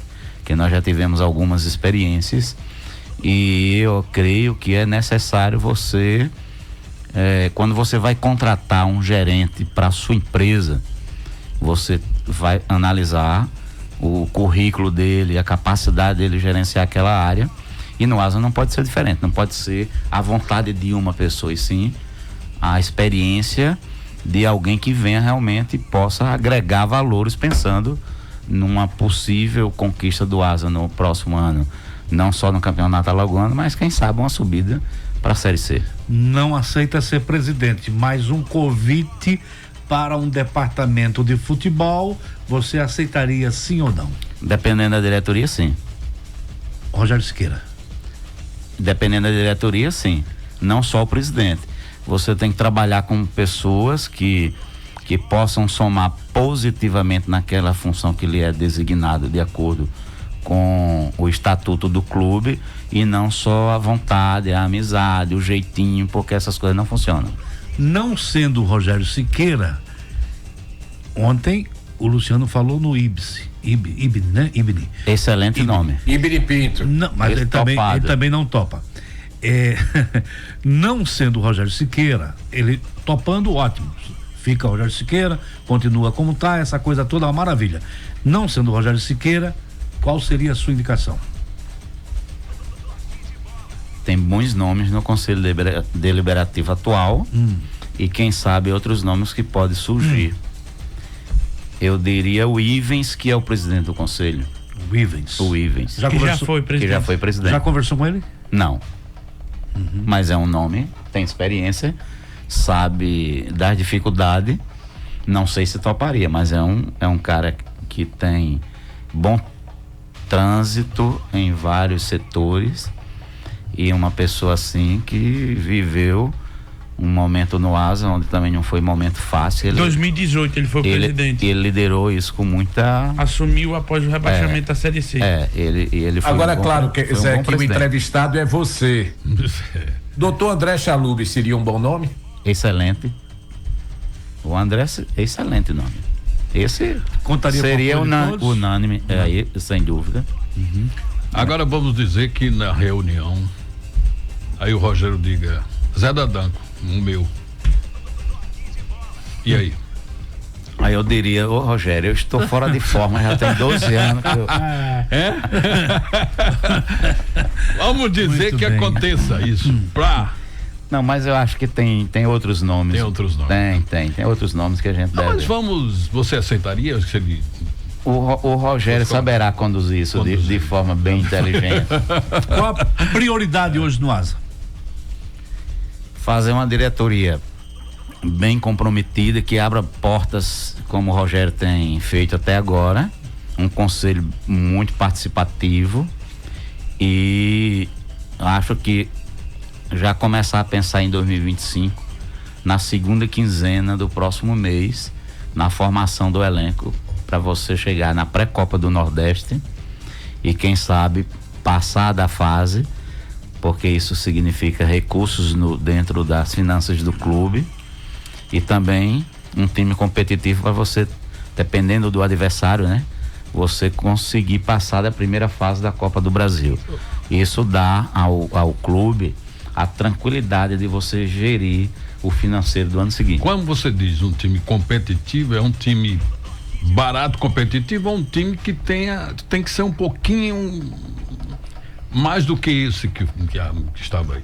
que nós já tivemos algumas experiências, e eu creio que é necessário você, quando você vai contratar um gerente para sua empresa, você vai analisar o currículo dele, a capacidade dele gerenciar aquela área, e no ASA não pode ser diferente, não pode ser a vontade de uma pessoa, e sim a experiência de alguém que venha realmente e possa agregar valores pensando numa possível conquista do ASA no próximo ano, não só no Campeonato Alagoano, mas quem sabe uma subida para a Série C. Não aceita ser presidente, mas um convite para um departamento de futebol, você aceitaria sim ou não? Dependendo da diretoria, sim. Rogério Siqueira. Dependendo da diretoria, sim. Não só o presidente. Você tem que trabalhar com pessoas que possam somar positivamente naquela função que lhe é designado de acordo com o estatuto do clube, e não só a vontade, a amizade, o jeitinho, porque essas coisas não funcionam. Não sendo o Rogério Siqueira, ontem o Luciano falou no Ibni, né? Ibni. Excelente nome. Ibni Pinto. Não, mas ele também não topa. Não sendo o Rogério Siqueira, ele topando, ótimo. Fica o Rogério Siqueira, continua como está, essa coisa toda é uma maravilha. Não sendo o Rogério Siqueira, qual seria a sua indicação? Tem bons nomes no Conselho Deliberativo atual, e quem sabe outros nomes que podem surgir. Eu diria o Ivens, que é o presidente do Conselho. O Ivens. Que já foi presidente. Já conversou com ele? Não. Mas é um nome, tem experiência, sabe das dificuldades, não sei se toparia, mas é um cara que tem bom trânsito em vários setores, e uma pessoa assim que viveu um momento no ASA onde também não foi momento fácil. Em 2018 ele foi presidente. Ele liderou isso com muita... Assumiu após o rebaixamento da Série C. Ele foi agora, claro, que o entrevistado é você. Doutor André Chalub seria um bom nome? Excelente. O André é excelente nome. Esse contaria seria unânime, sem dúvida. Agora vamos dizer que na reunião aí o Rogério diga: Zé Dadanco, o meu. E aí? Aí eu diria: ô Rogério, eu estou fora de forma, já tem 12 anos que eu... Vamos dizer que aconteça isso pra... Não, mas eu acho que tem outros nomes. Tem outros nomes. Tem outros nomes que a gente deve... Mas você aceitaria se ele O Rogério saberá conduzir isso de forma bem inteligente. Qual a prioridade hoje no Asa? Fazer uma diretoria bem comprometida, que abra portas como o Rogério tem feito até agora, um conselho muito participativo, e acho que já começar a pensar em 2025, na segunda quinzena do próximo mês, na formação do elenco, para você chegar na pré-copa do Nordeste e quem sabe passar da fase, porque isso significa recursos dentro das finanças do clube, e também um time competitivo para você, dependendo do adversário, né, você conseguir passar da primeira fase da Copa do Brasil. Isso dá ao clube a tranquilidade de você gerir o financeiro do ano seguinte. Quando você diz um time competitivo, é um time barato, competitivo, ou um time que tem que ser um pouquinho mais do que esse que estava aí?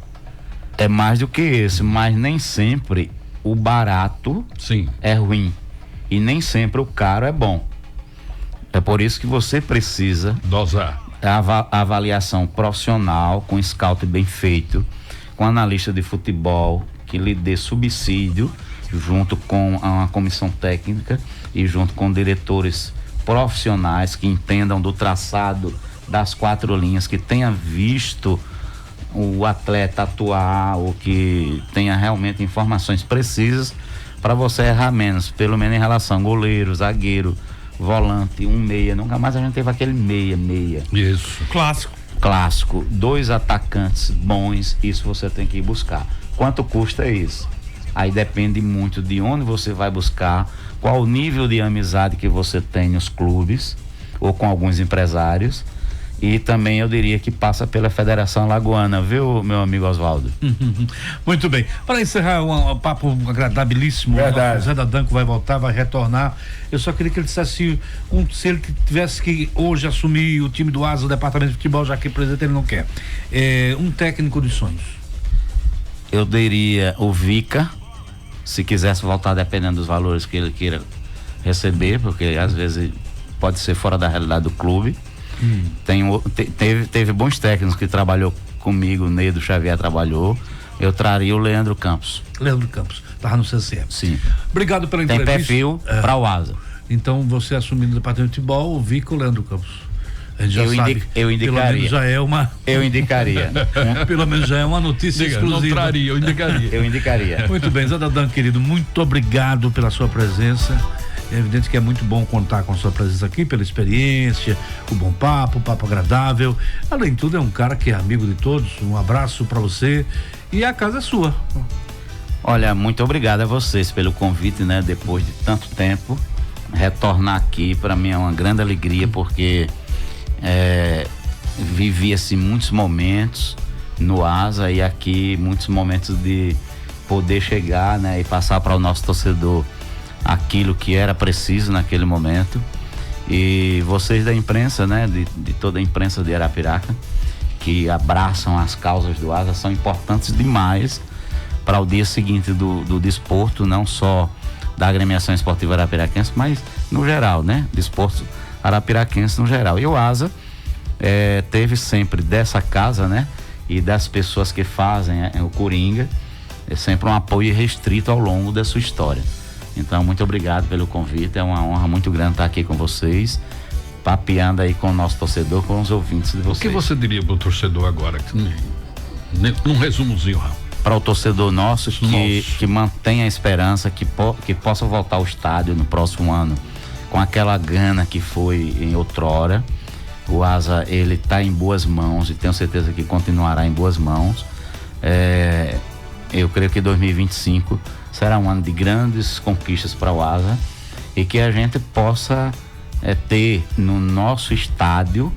É mais do que esse, mas nem sempre o barato é ruim e nem sempre o caro é bom. É por isso que você precisa dosar a avaliação profissional, com scout bem feito, com analista de futebol que lhe dê subsídio, junto com uma comissão técnica e junto com diretores profissionais que entendam do traçado das 4 linhas, que tenha visto o atleta atuar, ou que tenha realmente informações precisas para você errar menos, pelo menos em relação a goleiro, zagueiro, volante, um meia. Nunca mais a gente teve aquele meia. Isso. Clássico. 2 atacantes bons, isso você tem que ir buscar. Quanto custa isso? Aí depende muito de onde você vai buscar, qual o nível de amizade que você tem nos clubes ou com alguns empresários, e também eu diria que passa pela Federação Alagoana, viu, meu amigo Oswaldo? Muito bem. Para encerrar um papo agradabilíssimo, o Zé da Danco vai voltar, vai retornar. Eu só queria que ele dissesse se ele tivesse que hoje assumir o time do Asa, o departamento de futebol, já que o presidente ele não quer. Um técnico de sonhos. Eu diria o Vica, se quisesse voltar, dependendo dos valores que ele queira receber, porque às vezes pode ser fora da realidade do clube. Teve bons técnicos que trabalhou comigo, o Neido Xavier trabalhou. Eu traria o Leandro Campos. Tava no CCM. Sim. Obrigado pela entrevista. Tem perfil para o Asa. Então você assumindo o departamento de futebol, o Vico, o Leandro Campos. A gente já sabe. Eu indicaria. Pelo menos já é uma. Eu indicaria. Pelo menos já é uma notícia exclusiva. Não traria, eu indicaria. Eu indicaria. Muito bem, Zé Dadan, querido, muito obrigado pela sua presença. É evidente que é muito bom contar com a sua presença aqui, pela experiência, o bom papo, o papo agradável. Além de tudo, é um cara que é amigo de todos. Um abraço para você e a casa é sua. Olha, muito obrigado a vocês pelo convite, né? Depois de tanto tempo, retornar aqui para mim é uma grande alegria, porque vivi-se muitos momentos no Asa, e aqui muitos momentos de poder chegar, né, e passar para o nosso torcedor aquilo que era preciso naquele momento. E vocês da imprensa, né, de toda a imprensa de Arapiraca, que abraçam as causas do Asa, são importantes demais para o dia seguinte do desporto, não só da agremiação esportiva arapiraquense, mas no geral, né, desporto arapiraquense no geral. E o Asa teve sempre dessa casa, né, e das pessoas que fazem o Coringa, sempre um apoio restrito ao longo da sua história. Então, muito obrigado pelo convite, é uma honra muito grande estar aqui com vocês, papeando aí com o nosso torcedor, com os ouvintes de vocês. O que você diria para o torcedor agora? Num resumozinho, Raul. Para o torcedor nosso que mantenha a esperança, que possa voltar ao estádio no próximo ano com aquela gana que foi em outrora. O Asa, ele está em boas mãos e tenho certeza que continuará em boas mãos. Eu creio que 2025 será um ano de grandes conquistas para o Asa, e que a gente possa ter no nosso estádio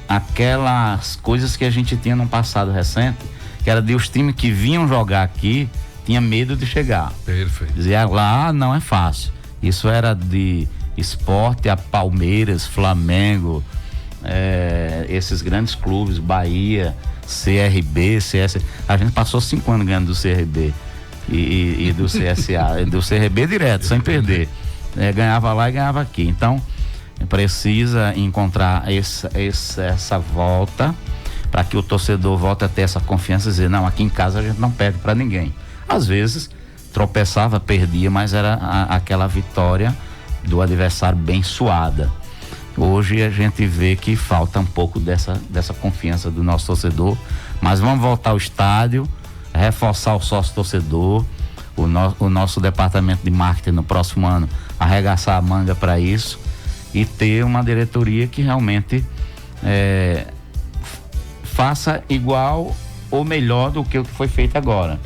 aquelas coisas que a gente tinha no passado recente, que era de os times que vinham jogar aqui tinha medo de chegar. Perfeito. Dizia lá, não é fácil. Isso era de Sport, a Palmeiras, Flamengo, esses grandes clubes, Bahia, CRB, CS. A gente passou 5 anos ganhando do CRB e do CSA, do CRB direto, sem perder. Ganhava lá e ganhava aqui. Então, precisa encontrar essa volta para que o torcedor volte a ter essa confiança e dizer, não, aqui em casa a gente não perde para ninguém. Às vezes tropeçava, perdia, mas era aquela vitória do adversário bem suada. Hoje a gente vê que falta um pouco dessa confiança do nosso torcedor, mas vamos voltar ao estádio, reforçar o sócio torcedor, o nosso departamento de marketing no próximo ano arregaçar a manga para isso e ter uma diretoria que realmente faça igual ou melhor do que o que foi feito agora.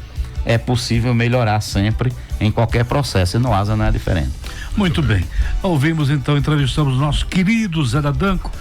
É possível melhorar sempre em qualquer processo, e no Asa não é diferente. Muito bem. Ouvimos então, entrevistamos o nosso querido Zé Dadanco.